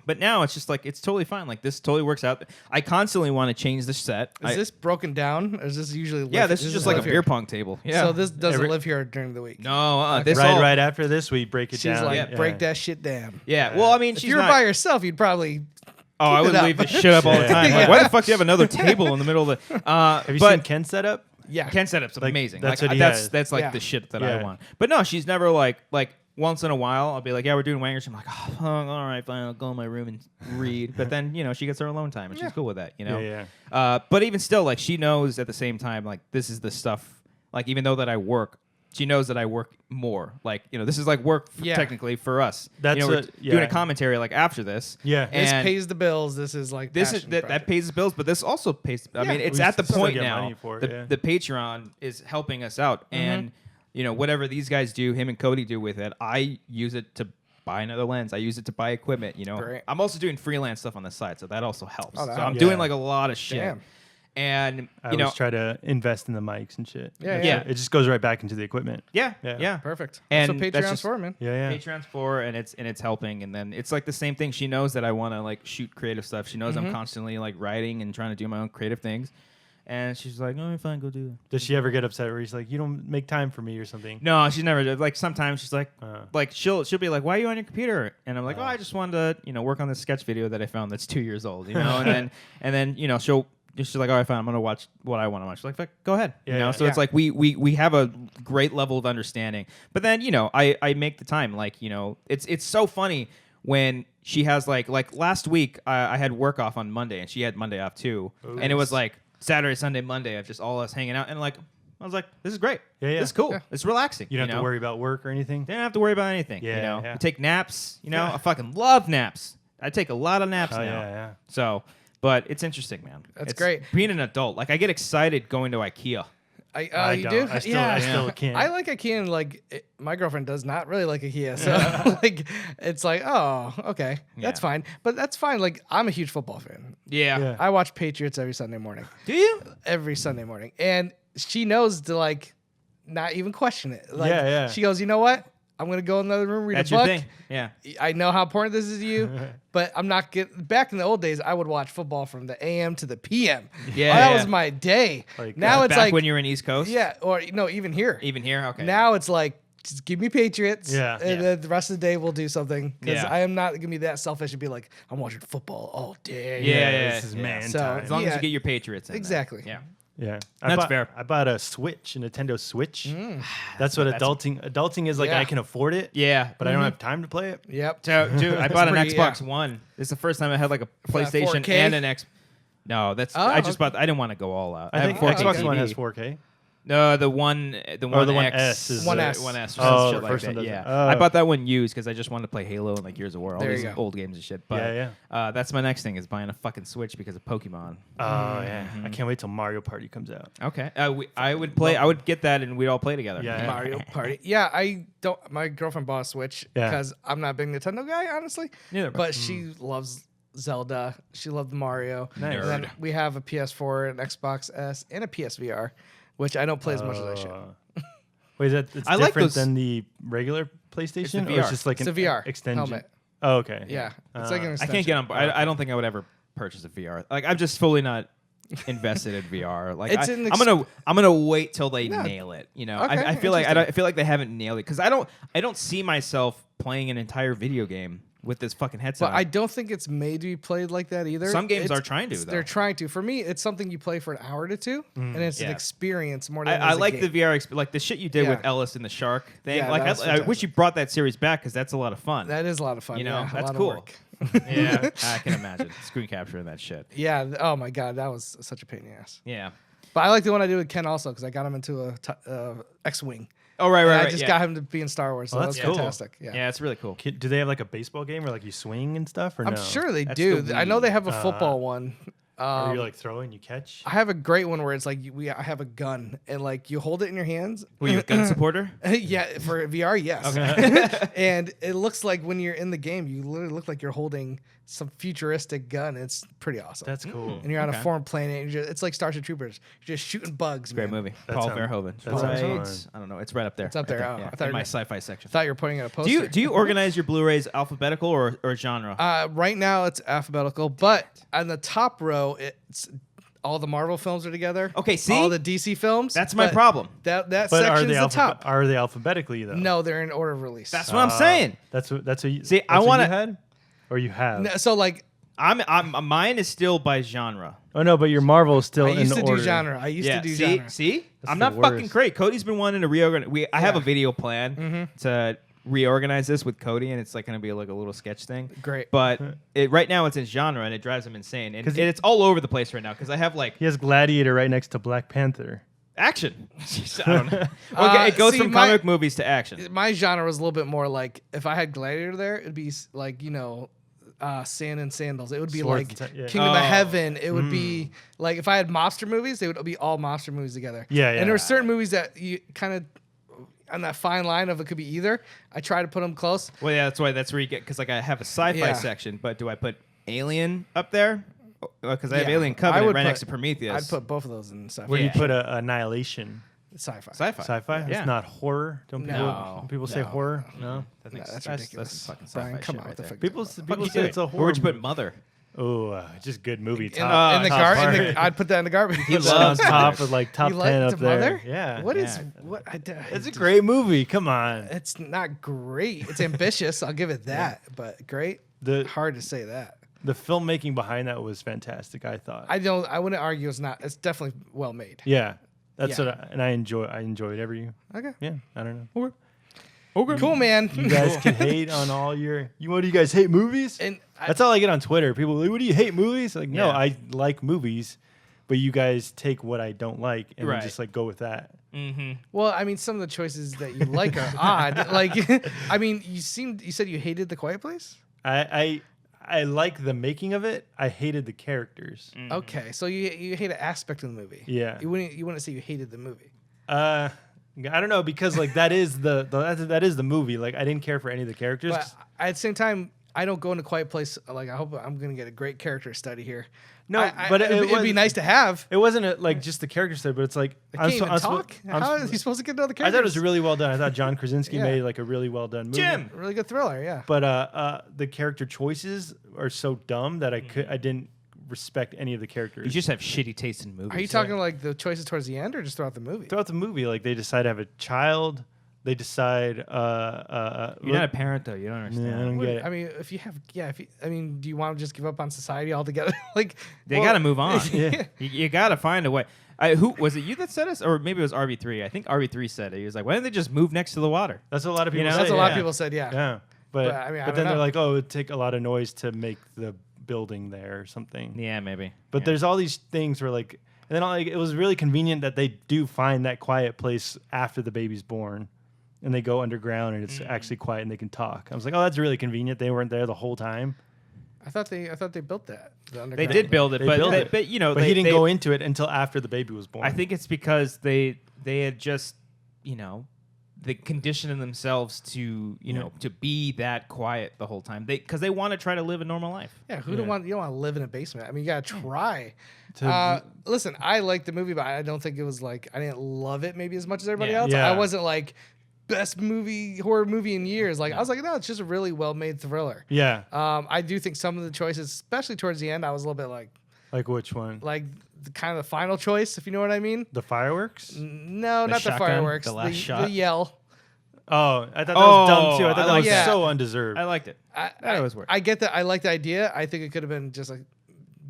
But now it's just like, it's totally fine. Like, this totally works out. I constantly want to change the set. Is this broken down? Or is this usually live? Yeah, this is just like a beer pong table. Yeah. So this doesn't live here during the week? No. Okay. Right after this, we break it down. She's like, break that shit down. Yeah. Well, I mean, if you were by yourself, you'd probably Oh, I would leave the shit up all the time. Like, why the fuck do you have another table in the middle of the? Have you seen Ken's setup? Yeah, Ken setup's amazing. That's like, what he that's has. that's like the shit that I want. But no, she's never like once in a while I'll be like, yeah, we're doing Wanger Show. I'm like, oh, fuck, all right, fine, I'll go in my room and read. But then she gets her alone time and she's cool with that. Yeah. But even still, like she knows at the same time, like this is the stuff. Like even though that I work. She knows that I work more. Like, this is like work technically for us. That's we're doing a commentary like after this. Yeah. This pays the bills. This is like that pays the bills, but this also pays. I mean, it's at the point now. The Patreon is helping us out, and whatever these guys do, him and Cody do with it, I use it to buy another lens. I use it to buy equipment. Great. I'm also doing freelance stuff on the side, so that also helps. Oh, so I'm doing like a lot of shit. Damn. And I always try to invest in the mics and shit. Yeah. It just goes right back into the equipment. Yeah. Perfect. And that's what Patreon's for, man. Yeah. Patreon's for, and it's helping. And then it's like the same thing. She knows that I want to like shoot creative stuff. She knows I'm constantly like writing and trying to do my own creative things. And she's like, "Oh, fine, go do it." Does she ever get upset where she's like, "You don't make time for me" or something? No, she's never. Like sometimes she's like, she'll be like, "Why are you on your computer?" And I'm like, "Oh, I just wanted to work on this sketch video that I found that's 2 years old." And then she's like, all right, fine, I'm gonna watch what I want to watch. She's like, fuck, go ahead. So it's like we have a great level of understanding. But then I make the time. Like it's so funny when she has like last week I had work off on Monday and she had Monday off too. Ooh, and it was like Saturday, Sunday, Monday of just all us hanging out and like I was like, this is great. Yeah. This is cool. Yeah. It's relaxing. You don't have to worry about work or anything. They don't have to worry about anything. Yeah. We take naps. I fucking love naps. I take a lot of naps now. Yeah. So. But it's interesting, man. That's great. Being an adult, like I get excited going to IKEA. You do? I still can't. I like IKEA, and my girlfriend does not really like IKEA, so it's like, oh, okay, that's fine. But that's fine. Like I'm a huge football fan. Yeah. I watch Patriots every Sunday morning. Do you? Every Sunday morning, and she knows to like not even question it. Like, she goes, you know what? I'm gonna go in another room, read That's a book. Your thing. Yeah. I know how important this is to you, but I'm not getting. Back in the old days, I would watch football from the AM to the PM. Yeah, that was my day. Now it's back like when you were in East Coast. Yeah, or no, even here. Even here, okay. Now it's like just give me Patriots. Yeah. And then the rest of the day we'll do something because Yeah. I am not gonna be that selfish and be like I'm watching football all day. Yeah. This is man So, time. As long as you get your Patriots in there. Exactly. Yeah. Yeah, That's fair. I bought a Nintendo Switch. That's what adulting is like. Yeah. I can afford it. Yeah. But I don't have time to play it. Yep. So, dude, I bought an pretty- Xbox One. It's the first time I had like a PlayStation 4K? and an X. No, that's Oh, I just bought. I didn't want to go all out. I think have a 4K Xbox One TV. has 4K. No, the one the one X S is One the- S. 1S. Oh, shit the like first that, one doesn't. yeah. Oh. I bought that one used because I just wanted to play Halo and like Gears of War, all There these you go. old games and shit. But that's my next thing is buying a fucking Switch because of Pokemon. Oh yeah, I can't wait till Mario Party comes out. Okay, I would play. I would get that and we'd all play together. Yeah. Mario Party. Yeah, I don't. My girlfriend bought a Switch because I'm not a big Nintendo guy, honestly. Neither. But she loves Zelda. She loved Mario. Nice. And then we have a PS4, an Xbox S, and a PSVR, which I don't play as much as I should. Wait, it's I like different those- than the regular PlayStation, or VR. it's just like It's an a VR extension. helmet. Oh, okay. Yeah, it's like an I extension. can't get on. I don't think I would ever purchase a VR. Like I'm just fully not invested in VR. Like It's I'm gonna wait till they nail it. Okay, I feel like interesting. I feel like they haven't nailed it because I don't see myself playing an entire video game with this fucking headset. But I don't think it's made to be played like that either. Some games are trying to, They're though. trying to. For me, it's something you play for an hour to two, and it's an Yeah. experience more than I it is a like game. the VR, like the shit you did with Yeah. Ellis and the shark thing. Yeah, like that was I fantastic. wish you brought that series back because that's a lot of fun. That is a lot of fun. You know, yeah, a that's lot cool. Of work. Yeah, I can imagine screen capturing that shit. Yeah. Oh my god, that was such a pain in the ass. Yeah. But I like the one I did with Ken also because I got him into a X-wing. Oh right. And I right, just yeah. got him to be in Star Wars. So Oh, that that's was cool. fantastic. Yeah. Yeah, it's really cool. Do they have like a baseball game where like you swing and stuff, or I'm no? sure they That's do. the I know Wii. they have a football one. Or you like throw and you catch. I have a great one where it's like I have a gun and like you hold it in your hands. Were you a gun supporter? Yeah, for VR, yes. And it looks like when you're in the game, you literally look like you're holding some futuristic gun. It's pretty awesome. That's cool. and you're on Okay. a foreign planet. And it's like Starship Troopers. You're just shooting bugs. Great man. movie. That Paul sounds- Verhoeven. that sounds Right. fun. I don't know. It's right up there. It's up Right there. Oh, Yeah, I thought in my you- sci-fi section. I thought you were putting in a poster. Do you organize your Blu-rays alphabetical or genre? Right now it's alphabetical, but on the top row, it's all the Marvel films are together. Okay, see? all the DC films. That's my but problem. That But section's the top. Are they alphabetically though? No, they're in order of release. That's what I'm saying. That's what you. See, that's I what wanna- you had, or you have. No, so like Mine is still by genre. Oh no, but your Marvel is still I in used the to order. do genre. I used to do genre. See, I'm the not fucking worst. great. Cody's been wanting to reorganize. I have a video plan to reorganize this with Cody, and it's like going to be like a little sketch thing. Great. But right now it's in genre, and it drives him insane. And it's all over the place right now because I have like He has Gladiator right next to Black Panther. action. I don't know. Okay, it goes see, from comic movies to action. My genre was a little bit more like if I had Gladiator there, it'd be like Sand and Sandals. It would be Swords like and yeah. Kingdom of Heaven. It would be like if I had mobster movies, they would be all mobster movies together. Yeah, yeah. And there were certain movies that you kind of on that fine line of it could be either. I try to put them close. Well, yeah, that's where you get because like I have a sci-fi Yeah. section, but do I put Alien up there? Because I have Yeah, Alien I Covenant would right put- next to Prometheus. I'd put both of those in sci-fi. Where Yeah. you put a Annihilation. Sci-fi. sci-fi. Sci-fi? Yeah. It's not horror. Don't people say No. horror? No. I think That's that's ridiculous. fucking Brian, sci-fi come shit on, right what the there. fuck? People You say do it's a it. horror. Where would you put movie. Mother? Oh, just good movie. In Top, the top garden, part. I'd put that in the garbage. He Put that loves on top Mothers. of like top You 10 liked up there. Mother? Yeah. What is Yeah. what? It's a great movie. Come on. It's not great. It's ambitious. I'll give it that. But great. Hard to say that. The filmmaking behind that was fantastic, I thought. I wouldn't argue it's not. It's definitely well made. yeah. That's Yeah. what I enjoyed every Okay. yeah, I don't know. Cool, man. You guys can hate on all your what do you guys hate movies? And That's all I get on Twitter. People are like, what do you hate movies? Like, no, Yeah. I like movies, but you guys take what I don't like and then Right. just like go with that. well, I mean, some of the choices that you like are odd. Like, I mean, you said you hated The Quiet Place. I like the making of it. I hated the characters. Okay, so you hate an aspect of the movie. Yeah. You wouldn't say you hated the movie. I don't know because like that is that is the movie. Like I didn't care for any of the characters. But at the same time, I don't go into Quiet Place. Like, I hope I'm gonna get a great character study here. No, but it'd be nice to have. It wasn't like just the character study, but it's like I can't even talk. How is he supposed to get to know the I characters? thought it was really well done. I thought John Krasinski Yeah. made like a really well done movie. Jim! really good thriller. Yeah. But the character choices are so dumb that I didn't respect any of the characters. You just have shitty taste in movies. Are you talking like the choices towards the end or just throughout the movie? Throughout the movie, like they decide to have a child. They decide. You're not a parent though. You don't understand. I don't get it. I mean, if you have, do you want to just give up on society altogether? Like, They got to move on. Yeah. You got to find a way. Who was it? You that said us, or maybe it was RB3? I think RB3 said it. He was like, "Why don't they just move next to the water?" That's what a lot of people know, say. that's what a lot yeah. of people said. Yeah. Yeah, but I mean, I then don't they're know. like, oh, it would take a lot of noise to make the building there or something. Yeah, maybe. But Yeah. there's all these things where like, and then like, it was really convenient that they do find that quiet place after the baby's born, and they go underground and it's actually quiet and they can talk. I was like, oh, that's really convenient. They weren't there the whole time. I thought they built that. The They underground. did build it, They but built they, it. but you know, But they, he didn't they- go into it until after the baby was born. I think it's because they had just they conditioned themselves to to be that quiet the whole time. Because they want to try to live a normal life. Yeah. You don't want to live in a basement. I mean, you gotta try. To- Listen, I liked the movie, but I don't think it was like I didn't love it maybe as much as everybody Yeah. else. Yeah. I wasn't like best horror movie in years. Like I was like, no, it's just a really well made thriller. yeah. I do think some of the choices, especially towards the end, I was a little bit Like which one? like the kind of the final choice, if you know what I mean. The fireworks? No, The not the shotgun, fireworks. the last shot? The yell. Oh, I thought that was dumb too. I I thought that like was that. so undeserved. I liked it. That always worked. I get that. I like the idea. I think it could have been just like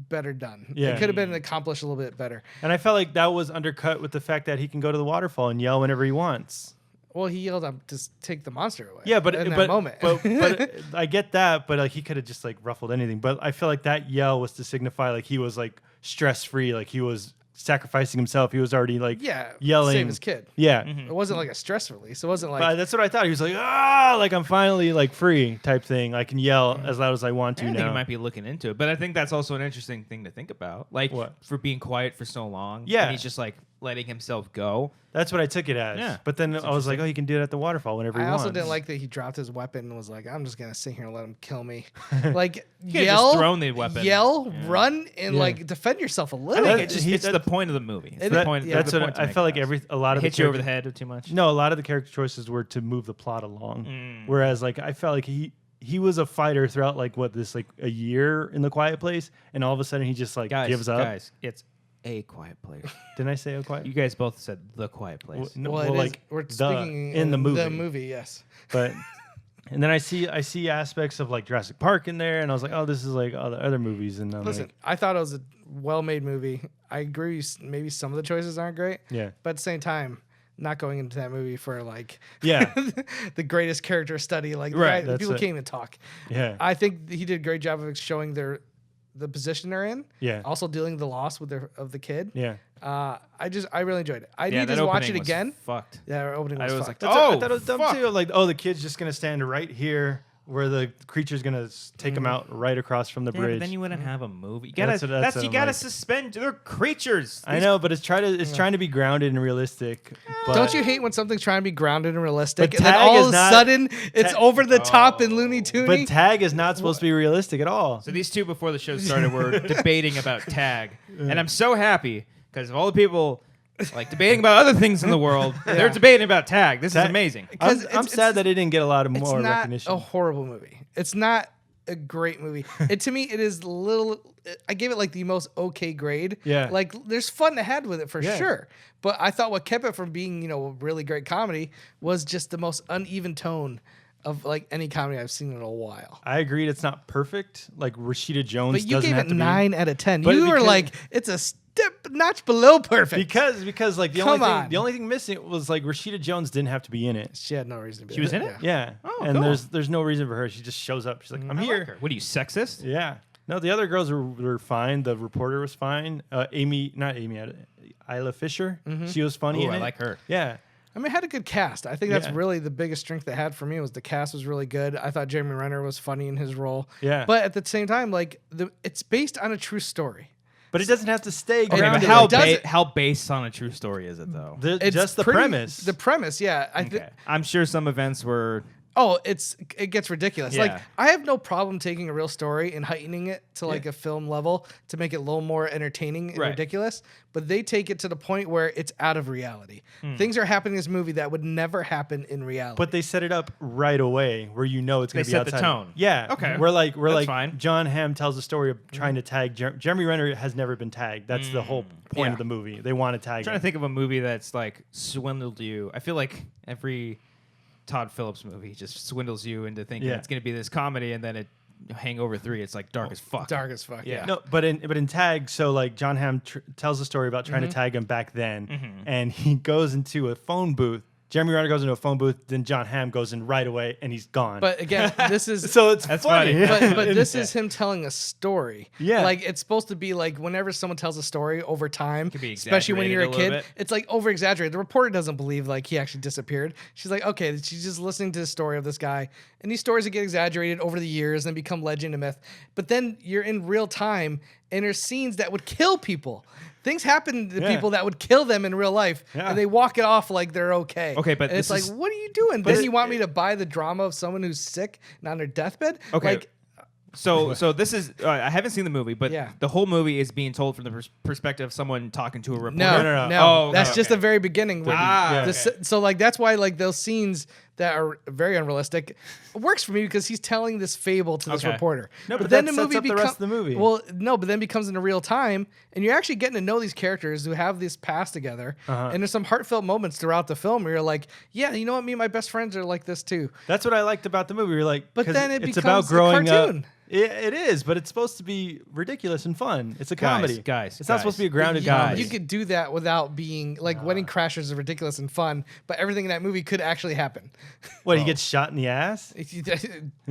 better done. Yeah. It could have been accomplished a little bit better. And I felt like that was undercut with the fact that he can go to the waterfall and yell whenever he wants. Well, he yelled up to take the monster away. Yeah, but in that but, moment. but I get that, but like he could have just like ruffled anything. But I feel like that yell was to signify like he was like stress free, like he was sacrificing himself. He was already like yeah, yelling. save his kid. Yeah. It wasn't like a stress release. It wasn't like But that's what I thought. He was like, like I'm finally like free type thing. I can yell as loud as I want to I now. think he might be looking into it, but I think that's also an interesting thing to think about. Like What? for being quiet for so long. Yeah. And he's just like letting himself go. That's what I took it as. Yeah. But then I was like, oh, he can do it at the waterfall whenever he I wants. also didn't like that he dropped his weapon and was like, I'm just gonna sit here and let him kill me. Like You could've yell, just thrown the weapon. yell, Yeah. run, and Yeah. like defend yourself a I little. think That- it's just he- it's that- the point of the movie. It's It the is- point. yeah. That's That's the what point to I make felt like. across. A lot of hit the you over the character- head too much. No, a lot of the character choices were to move the plot along. Whereas like I felt like he was a fighter throughout like a year in the Quiet Place, and all of a sudden he just like gives up. Guys, it's a quiet place. Didn't I say a quiet? You guys both said the quiet place. No, well, well, it is. like We're the- speaking in the movie. The movie, yes. But And then I see aspects of like Jurassic Park in there, and I was like, oh, this is like other movies. And I'm Listen, like, I thought it was a well-made movie. I agree. Maybe some of the choices aren't great. Yeah. But at the same time, not going into that movie for like Yeah. the greatest character study. Like the Right, guy, that's people it. can't even talk. Yeah. I think he did a great job of showing the position they're in. Yeah. Also dealing with the loss of the kid. Yeah. I really enjoyed it. I Yeah, need that to watch opening it was again. Fucked. Yeah, our opening I was was fucked. like, I oh, thought it was dumb fuck. too. Like, oh, the kid's just gonna stand right here where the creature's gonna take him out right across from the Yeah, bridge. but then you wouldn't have a movie. You That's gotta, what you I'm gotta like. suspend. They're creatures. I know, but it's trying to be grounded and realistic. But Don't you hate when something's trying to be grounded and realistic, But and then Tag all is of a not- sudden it's over the top and Looney But Toony? Tag is not supposed to be realistic at all. So these two before the show started were debating about Tag, and I'm so happy because of all the people like debating about other things in the world. They're debating about Tag. This is Tag- amazing. I'm it's- sad that it didn't get a lot of It's more not recognition. a horrible movie. It's not a great movie. To me, it is little. I gave it like the most okay grade. Yeah. Like there's fun ahead with it for Yeah. sure. But I thought what kept it from being a really great comedy was just the most uneven tone of like any comedy I've seen in a while. I agreed it's not perfect. Like Rashida Jones But you doesn't gave have it to 9 out of 10. But You were because- like, it's a step notch below be perfect. because like the Come only on. thing missing was like Rashida Jones didn't have to be in it. She had no reason to be. She was in it? Yeah. Oh, and cool. there's no reason for her. She just shows up. She's like, I'm I here. like her. What are you, sexist? Yeah. No, the other girls were fine. The reporter was fine. Isla Fisher. She was funny. Ooh, in I it. like her. Yeah. I mean, it had a good cast. I think that's Yeah. really the biggest strength they had for me was the cast was really good. I thought Jeremy Renner was funny in his role. Yeah. But at the same time, like it's based on a true story. But it doesn't have to stay Okay, but grounded. how- does it- how based on a true story is it though? It's just the pretty- premise. The premise, yeah. Okay. I'm sure some events were. Oh, it gets ridiculous. Yeah. Like I have no problem taking a real story and heightening it to like a film level to make it a little more entertaining and Right. ridiculous. But they take it to the point where it's out of reality. Things are happening in this movie that would never happen in reality. But they set it up right away where you know it's going They to be set the outside. tone. Yeah. Okay. We're That's like fine. John Hamm tells the story of trying to tag Jeremy Renner has never been tagged. That's the whole point Yeah. of the movie. They want to tag I'm trying him. to think of a movie that's like swindled you. I feel like every Todd Phillips movie just swindles you into thinking Yeah. it's going to be this comedy, and then Hangover 3, it's like dark as fuck. dark as fuck. Yeah. Yeah. No, but in Tag, so like John Hamm tells the story about trying to tag him back then, and he goes into a phone booth. Jeremy Renner goes into a phone booth, then John Hamm goes in right away, and he's gone. But again, this is so it's That's funny. funny. but this is him telling a story. Yeah. Like it's supposed to be like whenever someone tells a story over time, Could be especially when you're a exaggerated a kid, little bit. it's like over exaggerated. The reporter doesn't believe like he actually disappeared. She's like, okay, she's just listening to the story of this guy. And these stories that get exaggerated over the years and become legend and myth. But then you're in real time and there's scenes that would kill people. Things happen to Yeah. people that would kill them in real life, Yeah. and they walk it off like they're okay. Okay, but and it's this like, is- what are you doing? Then it- you want me to buy the drama of someone who's sick and on their deathbed? Okay. Like, So this is I haven't seen the movie, but Yeah. the whole movie is being told from the perspective of someone talking to a reporter. No. no. Oh, That's okay, just okay. the very beginning. Where Ah, the okay. so like that's why like those scenes that are very unrealistic works for me because he's telling this fable to this Okay. reporter. No, but that sets up the rest of the movie. Well, no, but then becomes in a real time, and you're actually getting to know these characters who have this past together. And there's some heartfelt moments throughout the film where you're like, yeah, you know what, me and my best friends are like this too. That's what I liked about the movie. You're like, But 'cause then it it's becomes about a growing cartoon. up. It is, but it's supposed to be ridiculous and fun. It's a comedy, guys, It's not supposed to be a grounded You- comedy. You could do that without being like Wedding Crashers is ridiculous and fun, but everything in that movie could actually happen. What, he gets shot in the ass?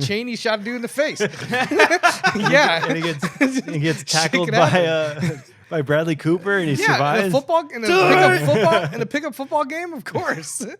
Cheney shot a dude in the face. Yeah. And he gets tackled Shake it by Bradley Cooper, and he Yeah, survives. in a pickup football game, of course. It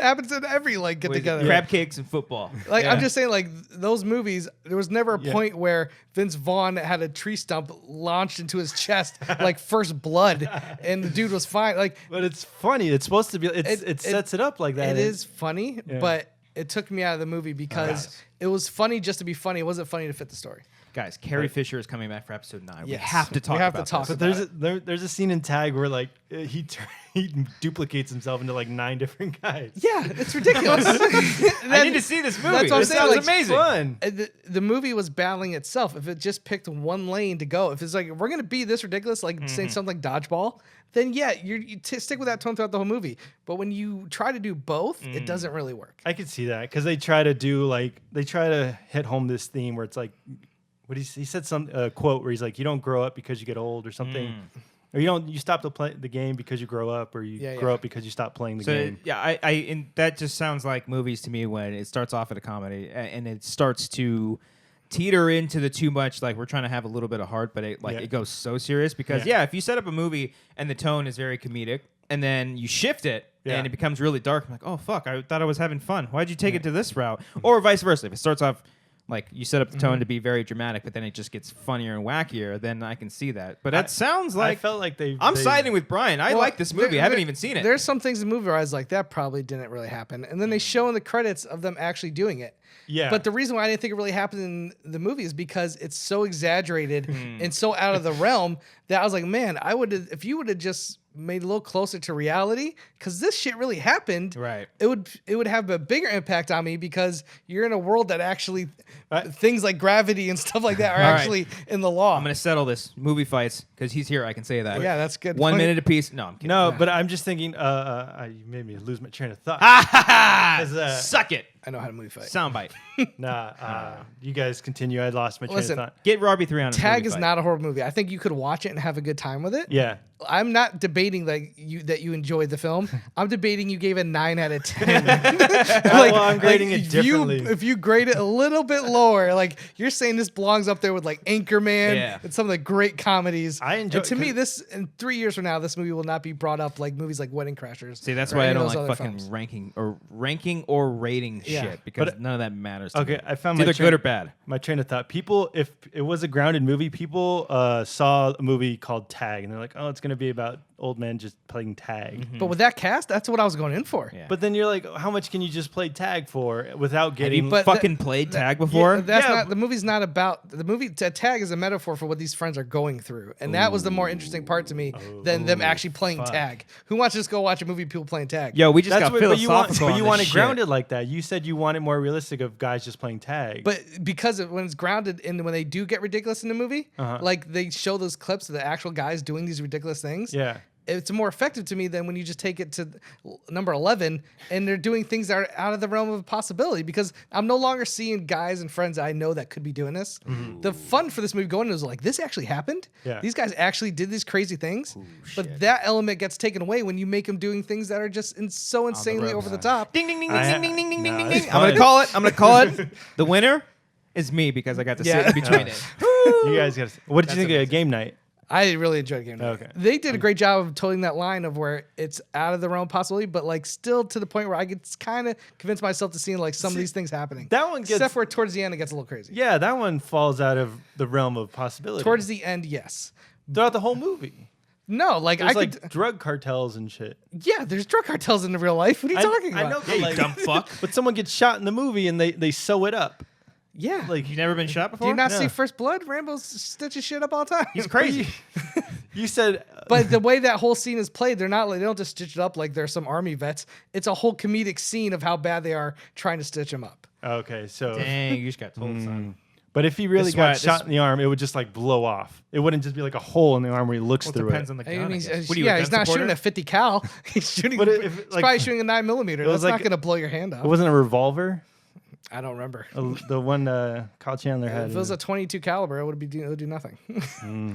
happens in every like get together. Crab cakes and football. Like Yeah. I'm just saying, like those movies, there was never a point where Vince Vaughn had a tree stump launched into his chest, like first blood, and the dude was fine. Like But it's funny. It's supposed to be. It It- sets it up like that. it is funny, Yeah. but it took me out of the movie because it was funny just to be funny. It wasn't funny to fit the story. Guys, Carrie Fisher is coming back for episode 9. We Yes. have to talk We have about to talk this. But there's a scene in Tag where like he duplicates himself into like 9 different guys. Yeah, it's ridiculous. I need to see this movie. That's what I'm This saying, sounds like, amazing. Fun. The movie was battling itself. If it just picked one lane to go, if it's like we're gonna be this ridiculous, like saying something like dodgeball, then yeah, you stick with that tone throughout the whole movie. But when you try to do both, it doesn't really work. I could see that because they try to hit home this theme where it's like, he said some quote where he's like, you don't grow up because you get old or something, or you stop to play the game because you grow up, or you grow up because you stop playing the game. Yeah, and that just sounds like movies to me when it starts off at a comedy and it starts to teeter into the too much, like we're trying to have a little bit of heart, but it goes so serious because if you set up a movie and the tone is very comedic and then you shift it and it becomes really dark, I'm like, oh fuck, I thought I was having fun. Why'd you take it to this route? Or vice versa. If it starts off like you set up the tone to be very dramatic, but then it just gets funnier and wackier, then I can see that. But that sounds like I felt like I'm siding with Brian. I like this movie. I haven't even seen it. There's some things in the movie where I was like, that probably didn't really happen. And then they show in the credits of them actually doing it. Yeah. But the reason why I didn't think it really happened in the movie is because it's so exaggerated and so out of the realm that I was like, man, if you would have just made a little closer to reality, because this shit really happened. Right. It would have a bigger impact on me because you're in a world that actually things like gravity and stuff like that are actually in the law. I'm going to settle this. Movie fights, because he's here. I can say that. Yeah, that's good. 1 minute apiece. No, I'm kidding. No, but I'm just thinking. You made me lose my train of thought. Suck it. I know how to movie fight. Soundbite. You guys continue. I lost my train Listen, of thought. Get Robbie 3 on a Tag movie is fight. not a horrible movie. I think you could watch it and have a good time with it. Yeah. I'm not debating that you enjoyed the film. I'm debating you gave a 9 out of 10. Well, I'm grading it if differently. If you grade it a little bit lower, like you're saying this belongs up there with like Anchorman and some of the great comedies. I enjoy- And to me, this in 3 years from now, this movie will not be brought up like movies like Wedding Crashers. See, that's or why I any of don't those like other fucking films. ranking or rating Yeah. shit, because But- none of that matters to me. Okay, I found It's my either good or bad. My train of thought. People, if it was a grounded movie, people saw a movie called Tag, and they're like, "Oh, it's going to be about old men just playing tag." But with that cast, that's what I was going in for. Yeah. But then you're like, how much can you just play tag for without getting? But fucking played tag before? That's Yeah, not the movie's not about the movie. Tag is a metaphor for what these friends are going through, and that was the more interesting part to me than them actually playing tag. Who wants to just go watch a movie people playing tag? Yo, we just That's got what, philosophical. but you on want this it shit. grounded like that. You said you want it more realistic of guys just playing tag. But because when it's grounded in when they do get ridiculous in the movie, like they show those clips of the actual guys doing these ridiculous things. yeah. It's more effective to me than when you just take it to number 11 and they're doing things that are out of the realm of possibility, because I'm no longer seeing guys and friends I know that could be doing this. The fun for this movie going was like, this actually happened. Yeah. These guys actually did these crazy things. But that element gets taken away when you make them doing things that are just so insanely over the top. Ding ding ding I- ding ding ding ding no, ding it's ding. I'm gonna fine. call it. I'm gonna call it. The winner is me, because I got to sit in between it. You guys got. What did you think of Game Night? I really enjoyed Game Night. Okay. They did a great job of toting that line of where it's out of the realm of possibility, but like still to the point where I could kind of convince myself to seeing like some of these things happening. That one gets. Except for towards the end, it gets a little crazy. Yeah, that one falls out of the realm of possibility. Towards the end, yes. throughout the whole movie. No, like There's I like could. drug cartels and shit. Yeah, there's drug cartels in the real life. What are you talking about? I know, Yeah, but you like, dumb fuck. but someone gets shot in the movie and they sew it up. Yeah. Like You've never been shot Do before? you not No. see First Blood? Rambo stitches shit up all the time. He's crazy. you said, But the way that whole scene is played, they're not like they don't just stitch it up like they're some army vets. It's a whole comedic scene of how bad they are trying to stitch them up. okay, so Dang, you just got told, son. but if he really This is got why- shot this- in the arm, it would just like blow off. It wouldn't just be like a hole in the arm where he looks Well, it through depends it. on the And gun. I he's, guess. What are you, a he's gun not shooting supporter? a 50 cal. He's shooting. But He's if, like, probably shooting a 9mm. was That's like- not going to blow your hand off. It wasn't a revolver. I don't remember. The one Kyle Chandler had. If it was a 22 caliber, it would do nothing.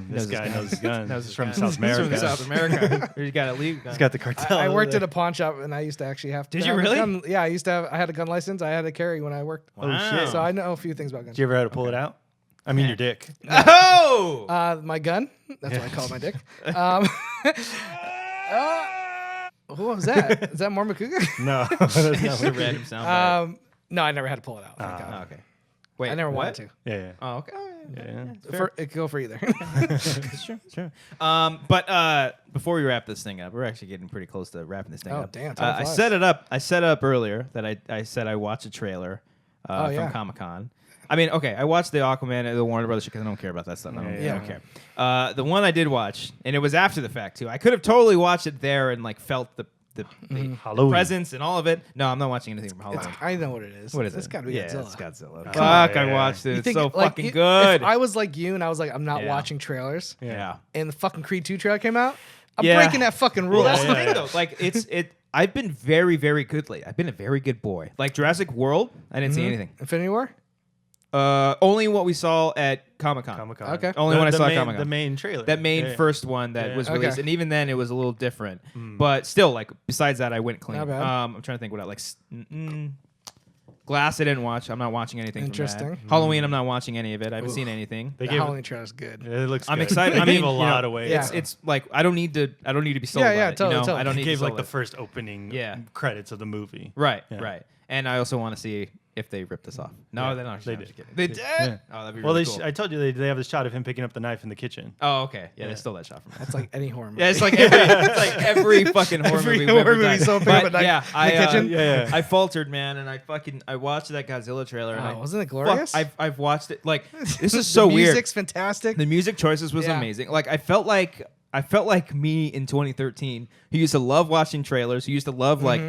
This guy knows his gun. Knows He's his from gun. South He's America. from South America. He's got a legal gun. He's got the cartel. I over worked there. at a pawn shop, and I used to actually have to. Did you have a really? gun. Yeah, I used to have. I had a gun license. I had to carry when I worked. Oh shit! So I know a few things about guns. Did you ever have to pull it out? I mean, your dick. Oh! My gun. That's what I call my dick. What was that? Is that more Makuga? No, that's not Just a what- random sound. No, I never had to pull it out. Thank God. Okay. Wait, I never what? wanted to. Yeah, Oh, okay. yeah. It could go for either. It's true. It's true. But before we wrap this thing up, we're actually getting pretty close to wrapping this thing Oh, up. damn, time I flies. set it up. I set up earlier that I said I watched a trailer Oh, yeah. from Comic-Con. I mean, okay, I watched the Aquaman and the Warner Brothers shit because I don't care about that stuff. I don't care. The one I did watch, and it was after the fact too. I could have totally watched it there and like felt the Halloween presence and all of it. No, I'm not watching anything from Halloween. I know what it is. What is It's it? got to be Yeah, Godzilla. it's Godzilla. Come Fuck, on, I yeah. watched it. You It's think, so like, fucking good. If I was like you and I was like, I'm not Yeah. watching trailers, Yeah. and the fucking Creed 2 trailer came out, I'm Yeah. breaking that fucking rule. Well, that's the Yeah, thing, though. Like, I've been very, very good lately. I've been a very good boy. Like Jurassic World, I didn't see anything. Infinity War? Only what we saw at Comic-Con. Comic-Con. Okay. Only when I saw main, Comic-Con. the main trailer. That main Yeah. first one that was Okay. released, and even then it was a little different. But still, like besides that, I went clean. Not bad. I'm trying to think what I like. Glass, I didn't watch. I'm not watching anything. Interesting. From that. Halloween, I'm not watching any of it. I haven't seen anything. They The gave, Halloween trailer's good. it looks. I'm good. excited. They I mean, gave a lot away. Yeah. It's like I don't need to be sold. Yeah, by yeah, it, totally, you know? totally. I don't It need gave to be like the sold first opening Yeah. credits of the movie. Right, Yeah. right. And I also want to see if they rip this off. No, Yeah, they're not. they I'm did. just kidding. They did. Yeah. Oh, that'd be Well, really cool. I told you they have the shot of him picking up the knife in the kitchen. Oh, okay. Yeah, Yeah. they stole that shot from me. That's like any horror movie. Yeah, it's like every fucking horror Every movie. we've horror ever movie, done. someone pick up But a knife yeah, in the kitchen? Yeah. I faltered, man, and I watched that Godzilla trailer. And Oh, wasn't it glorious? I've watched it. Like this The is so weird. music's fantastic. The music choices was Yeah. amazing. Like I felt like me in 2013, who used to love watching trailers, who used to love like.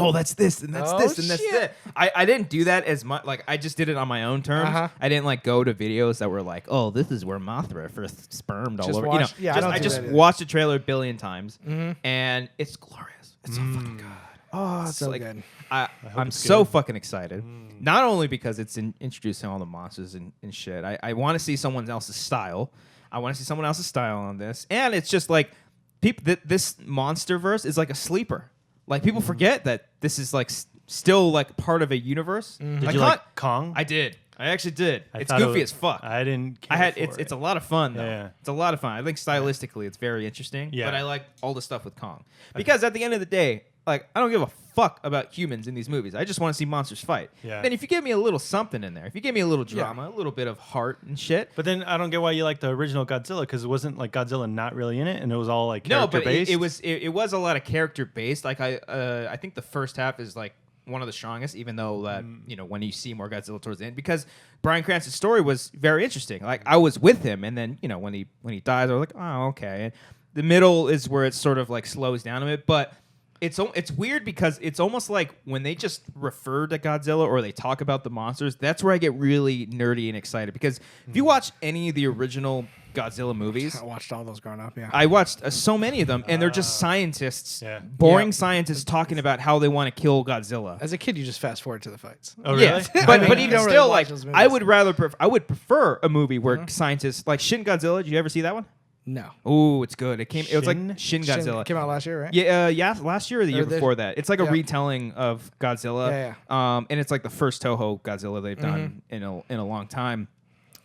Oh, that's this and that's Oh, this and that's shit. that. I didn't do that as much. Like I just did it on my own terms. Uh-huh. I didn't like go to videos that were like, oh, this is where Mothra first spermed all Just over. watch- You know, yeah, I just, don't I do just that either. watched the trailer a billion times, and it's glorious. It's so fucking good. Oh, it's So like good. I'm it's so good. fucking excited. Not only because it's introducing all the monsters and shit. I want to see someone else's style. I want to see someone else's style on this, and it's just like people. This MonsterVerse is like a sleeper. Like people forget that this is like still like part of a universe. Did you like Kong? I did. I actually did. I It's thought it goofy was- as fuck. I didn't. Care I had for it's it. a lot of fun though. Yeah. It's a lot of fun. I think stylistically it's very interesting. Yeah. But I like all the stuff with Kong because at the end of the day, like I don't give a fuck about humans in these movies. I just want to see monsters fight. Yeah. Then if you give me a little something in there, if you give me a little drama, a little bit of heart and shit. But then I don't get why you like the original Godzilla because it wasn't like Godzilla not really in it and it was all like No, character but based. it was a lot of character based. Like I think the first half is like one of the strongest, even though that you know when you see more Godzilla towards the end, because Bryan Cranston's story was very interesting. Like I was with him, and then you know when he dies, I was like, oh okay. And the middle is where it sort of like slows down a bit, but it's weird because it's almost like when they just refer to Godzilla or they talk about the monsters, that's where I get really nerdy and excited. Because if you watch any of the original Godzilla movies, I watched all those growing up. Yeah. I watched so many of them, and they're just scientists, Yeah. boring Yeah. scientists talking about how they want to kill Godzilla. As a kid, you just fast forward to the fights. Oh really? Yeah, I but mean, but you even don't really still, watch like those I movies. would I would prefer a movie where scientists like Shin Godzilla. Did you ever see that one? No. Ooh, it's good. It was like Shin Shin Godzilla. came out last year, right? Yeah, last year or the year Or the- before that. It's like a yeah. retelling of Godzilla. Yeah, And it's like the first Toho Godzilla they've done in a long time.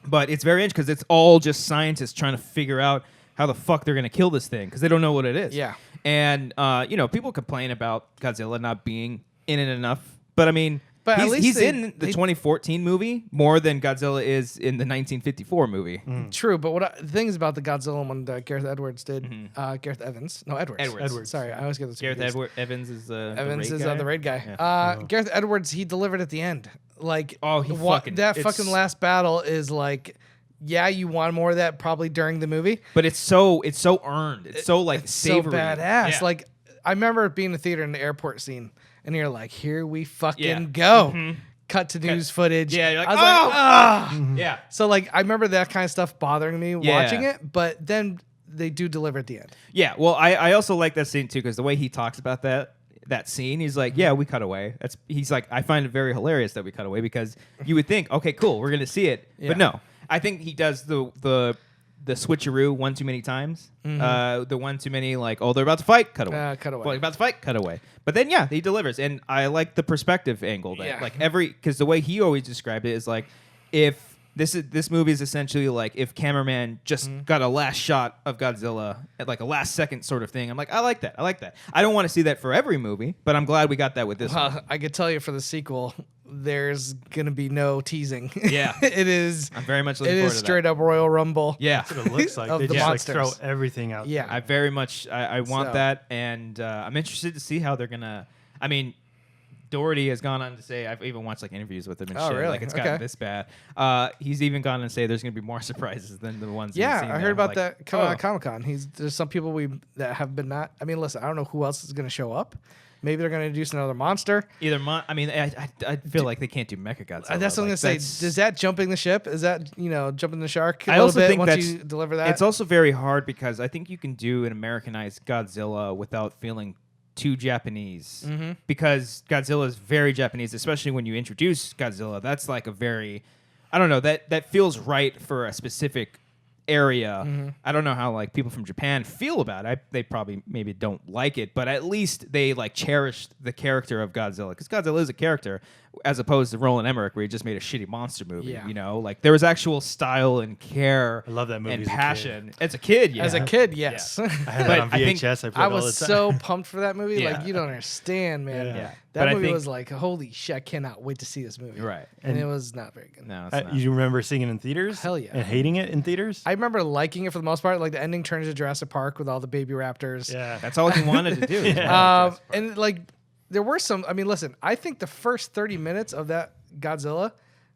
But it's very interesting because it's all just scientists trying to figure out how the fuck they're gonna kill this thing because they don't know what it is. Yeah. And you know, people complain about Godzilla not being in it enough, but I mean. But at least he's they- in the they- 2014 movie more than Godzilla is in the 1954 movie. True, but the thing is about the Godzilla one that Gareth Edwards did, Gareth Evans. No, Edwards. Edwards. Sorry, I always get those Gareth confused. Evans is Evans the is raid guy? the raid guy. Yeah. Gareth Edwards, he delivered at the end. Like, Oh, he fucking- that it's- fucking last battle is like, yeah, you want more of that probably during the movie. But it's so earned. It's so like It's savory. so badass. Yeah. Like, I remember being in the theater in the airport scene, and you're like, here we fucking Yeah. go. Cut to news footage. Yeah, you're like, I was oh! like, ah. Yeah. So like, I remember that kind of stuff bothering me Yeah. watching it, but then they do deliver at the end. Yeah. Well, I also like that scene too because the way he talks about that scene, he's like, yeah, we cut away. He's like, I find it very hilarious that we cut away because you would think, okay, cool, we're gonna see it, Yeah. but no. I think he does the switcheroo one too many times. The one too many like, oh, they're about to fight, cut away. Cut away. Well, they're about to fight, cut away. But then yeah, he delivers, and I like the perspective angle that Yeah. like because the way he always described it is like if this movie is essentially like if cameraman just got a last shot of Godzilla at like a last second sort of thing. I'm like, I like that. I don't want to see that for every movie, but I'm glad we got that with this one. I could tell you for the sequel, there's gonna be no teasing. Yeah. it is. I'm very much It looking forward is to that. straight up Royal Rumble. Yeah. That's what it looks like. Of They the just like monsters. throw everything out. Yeah. I very much I want So- that, and I'm interested to see how they're gonna. I mean, Doherty has gone on to say, I've even watched like interviews with him and Oh, shit. really? Like it's gotten Okay. this bad. He's even gone on to say there's going to be more surprises than the ones. Yeah, we've seen I there. heard about Like, that coming out oh. of Comic-Con. There's some people that have been not. I mean, listen, I don't know who else is going to show up. Maybe they're going to introduce another monster. I mean, I feel like they can't do Mechagodzilla. That's what I'm going to say. Is that jumping the ship? Is that, jumping the shark a I little also bit think once you deliver that? It's also very hard because I think you can do an Americanized Godzilla without feeling too Japanese. Mm-hmm. Because Godzilla is very Japanese, especially when you introduce Godzilla. That's like a very, I don't know, that feels right for a specific area. Mm-hmm. I don't know how like people from Japan feel about it. They probably maybe don't like it, but at least they like cherished the character of Godzilla because Godzilla is a character as opposed to Roland Emmerich where he just made a shitty monster movie. Yeah. Like there was actual style and care. I love that movie and as a kid. passion. As a kid, yeah. As a kid, yes. I had But that on I think- VHS. I, played I it all was the time. so pumped for that movie. Yeah. Like, you don't understand, man. Yeah. Yeah. That But I movie think- was like, holy shit, I cannot wait to see this movie. Right. And it was not very good. No, it's not. You remember seeing it in theaters? Hell yeah. And hating it in theaters? I remember liking it for the most part. Like, the ending turns to Jurassic Park with all the baby raptors. Yeah. That's all he wanted to do. And like there were some. I mean, listen. I think the first 30 minutes of that Godzilla,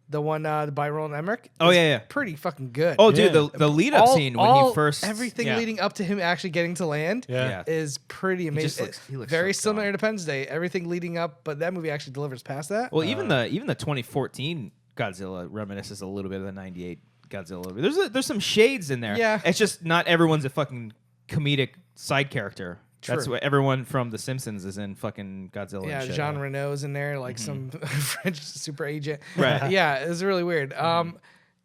the one by Roland Emmerich, Oh, is yeah. pretty fucking good. Oh, dude, Yeah. the lead up scene when he first everything yeah. leading up to him actually getting to land Yeah. is pretty amazing. he looks Very so similar dumb. to Independence Day. Everything leading up, but that movie actually delivers past that. Well, even the 2014 Godzilla reminisces a little bit of the '98 Godzilla. There's some shades in there. Yeah. It's just not everyone's a fucking comedic side character. That's True. what everyone from The Simpsons is in fucking Godzilla. Yeah, and shit. Jean Reno's in there, like some French super agent. Right. Yeah, it was really weird.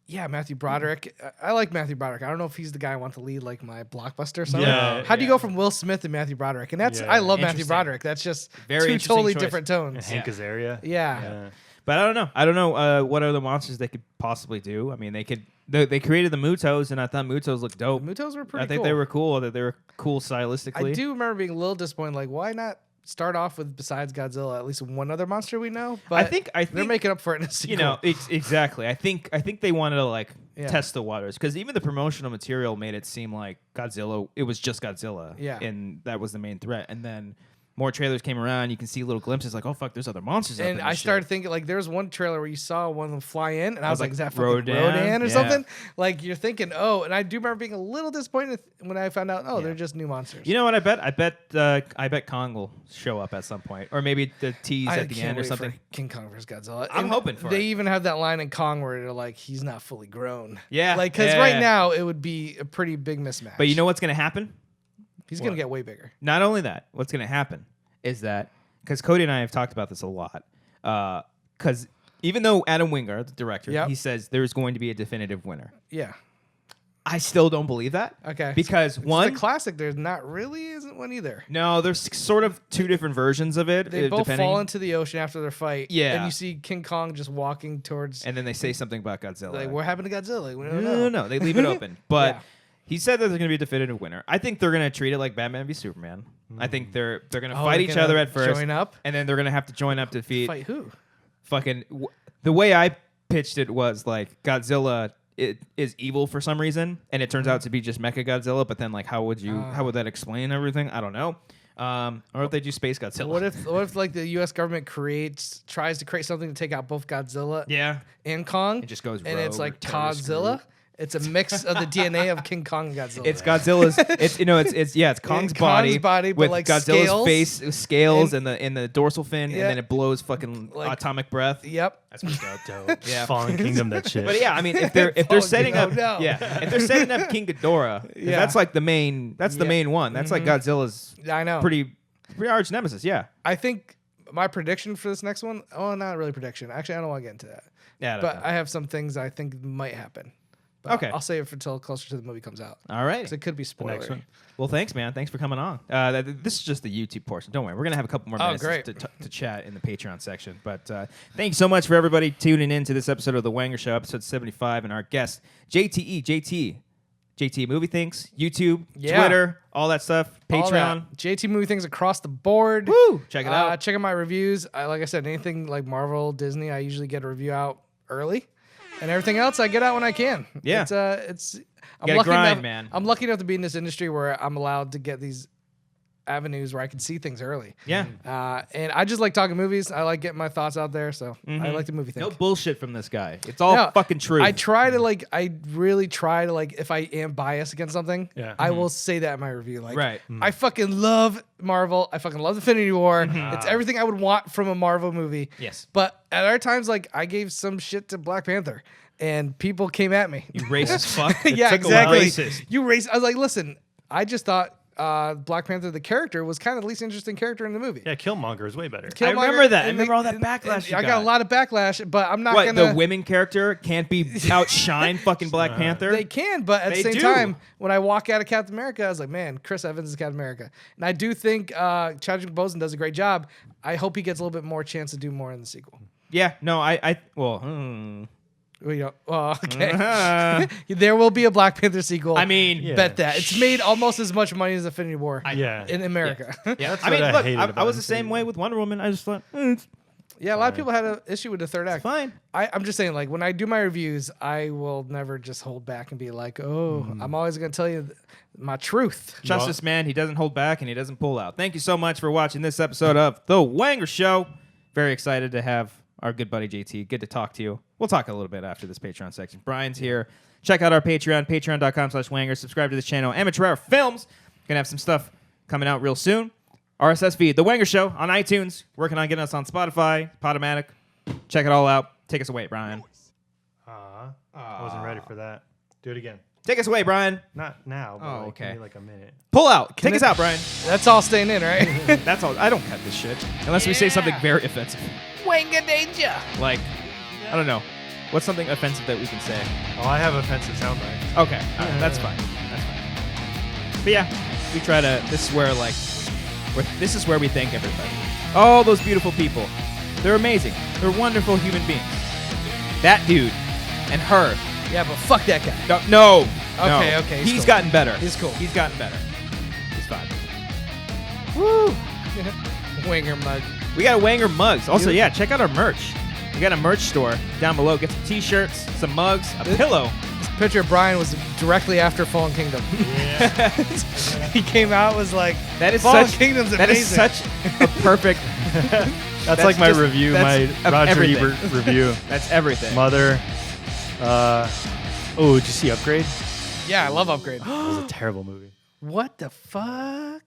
Yeah, Matthew Broderick. I like Matthew Broderick. I don't know if he's the guy I want to lead like my blockbuster or something. Yeah, How do you go from Will Smith to Matthew Broderick? And that's Yeah. I love Matthew Interesting. Broderick. That's just Very two interesting totally choice. different And tones. Hank Azaria. Yeah. But I don't know. I don't know what other monsters they could possibly do. I mean, they created the Mutos, and I thought Mutos looked dope. The Mutos were pretty I think cool. they were cool. That they were cool stylistically. I do remember being a little disappointed. Like, why not start off with besides Godzilla at least one other monster we know? But I think they're making up for it in a sequel. Exactly. I think they wanted to like Yeah. test the waters because even the promotional material made it seem like Godzilla. It was just Godzilla. Yeah. And that was the main threat. And then more trailers came around. You can see little glimpses like, oh fuck, there's other monsters. out And there I shit. started thinking like there was one trailer where you saw one of them fly in, and I was like, like, "Is that fucking Rodan? Rodan or Yeah. something?" Like you're thinking, "Oh," and I do remember being a little disappointed when I found out, "Oh, they're just new monsters." You know what? I bet Kong will show up at some point, or maybe the tease I at the can't end or wait something. for King Kong vs. Godzilla. I'm And hoping for They it. even have that line in Kong where they're like, "He's not fully grown." Yeah, like because yeah, right yeah. now it would be a pretty big mismatch. But you know what's going to happen? he's gonna get way bigger. Not only that, what's going to happen is that because Cody and I have talked about this a lot, because even though Adam Wingard, the director, Yep. he says there's going to be a definitive winner. Yeah. I still don't believe that. Okay. Because It's one, the classic, there's not really isn't one either. no, there's sort of two different versions of it. They both depending, fall into the ocean after their fight. Yeah. And you see King Kong just walking towards. and then they say something about Godzilla. Like, what happened to Godzilla? We no, don't no, know. no, they leave it open. But Yeah. he said that there's going to be a definitive winner. I think they're going to treat it like Batman v Superman. I think they're going to Oh, fight they're each gonna other at first, join up? and then they're going to have to join up to defeat. Fight who? The way I pitched it was like Godzilla is evil for some reason, and it turns out to be just Mecha Godzilla. But then, like, how would that explain everything? I don't know. Or if they do Space Godzilla. What if like the U.S. government tries to create something to take out both Godzilla Yeah, and Kong? it just goes and it's rogue or like terrorist Godzilla. group. It's a mix of the DNA of King Kong and Godzilla. It's Godzilla's. It's Kong's Kong's body, but with like Godzilla's scales. face scales and the dorsal fin, Yeah. and then it blows fucking Like- atomic breath. Yep. That's pretty dope. Yeah. Fallen Kingdom, that shit. But yeah, I mean, if they're Oh, setting no, up, no. if they're setting up King Ghidorah, 'cause Yeah. that's like the main. That's the Yeah. main one. That's like Godzilla's I know. pretty arch nemesis. Yeah. I think my prediction for this next one. Oh, not really prediction. Actually, I don't want to get into that. Yeah. But I have some things I think might happen. But Okay. I'll save it until closer to the movie comes out. all right. 'Cause it could be the spoiler. next one. Well, thanks, man. Thanks for coming on. This is just the YouTube portion. Don't worry. We're going to have a couple more Oh, minutes great. to chat in the Patreon section. But thank you so much for everybody tuning in to this episode of The Wanger Show, episode 75, and our guest, JTE Movie Thinks, YouTube, Yeah. Twitter, all that stuff, All Patreon. that. JT movie things across the board. Woo! Check it out. Check out my reviews. Like I said, anything like Marvel, Disney, I usually get a review out early, and everything else I get out when I can. Yeah. it's. I'm Gotta lucky grind, enough, man. I'm lucky enough to be in this industry where I'm allowed to get these avenues where I can see things early. Yeah. And I just like talking movies. I like getting my thoughts out there. So I like the movie thing. No bullshit from this guy. It's all No, fucking true. I try to like. I really try to like. If I am biased against something, Yeah. I will say that in my review. Like, Right. I fucking love Marvel. I fucking love Infinity War. It's everything I would want from a Marvel movie. Yes. But at other times, like I gave some shit to Black Panther, and people came at me. You racist fuck. Yeah, Took a while. exactly. Racist. You racist. I was like, listen, I just thought Black Panther, the character, was kind of the least interesting character in the movie. Yeah, Killmonger is way better. I remember that. I and remember all that backlash you I got got. a lot of backlash, but I'm not What, gonna. the women character can't be outshine fucking Black Panther? They can, but at They the same do. time, when I walk out of Captain America, I was like, man, Chris Evans is Captain America. And I do think Chadwick Boseman does a great job. I hope he gets a little bit more chance to do more in the sequel. Yeah, no, We don't. Oh, okay. Uh-huh. There will be a Black Panther sequel. I mean, Yeah. bet that. It's made almost as much money as Infinity War Yeah. in America. yeah. That's I mean, what I look, hated I about was the Infinity same way War. with Wonder Woman. I just thought, it's Yeah, a lot of people had an issue with the third act. fine. I'm just saying, like, when I do my reviews, I will never just hold back and be like, oh, I'm always going to tell you my truth. Justice Man, he doesn't hold back and he doesn't pull out. Thank you so much for watching this episode of The Wanger Show. Very excited to have our good buddy JT. Good to talk to you. We'll talk a little bit after this Patreon section. Brian's here. Check out our Patreon, patreon.com/Wanger. Subscribe to this channel, Amateur Hour Films. Gonna have some stuff coming out real soon. RSS feed, The Wanger Show on iTunes. Working on getting us on Spotify, Podomatic. Check it all out. Take us away, Brian. I wasn't ready for that. Do it again. Take us away, Brian. Not now, but Oh, like, okay. give me like a minute. Pull out. Take us out, Brian. That's all staying in, right? That's all. I don't cut this shit unless we say something very offensive. Wanger danger. Like, I don't know. What's something offensive that we can say? Oh, I have offensive sound bites. Okay, all right, that's fine. That's fine. But yeah, we try to. This is where this is where we thank everybody. All those beautiful people. They're amazing. They're wonderful human beings. That dude and her. Yeah, but fuck that guy. No. Okay, no. okay, He's he's cool. gotten better. He's cool. He's gotten better. He's fine. Woo. Wanger mug. We got a Wanger mugs. Also, yeah, check out our merch. We got a merch store down below. Get some t-shirts, some mugs, a pillow. This picture of Brian was directly after Fallen Kingdom. Yeah. He came out, was like, That is Fallen such. Kingdom's That is amazing. such a perfect. That's like my just- review, that's my of Roger everything. Ebert review. That's everything. Mother. Oh, did you see Upgrade? Yeah, I love Upgrade. It was a terrible movie. What the fuck?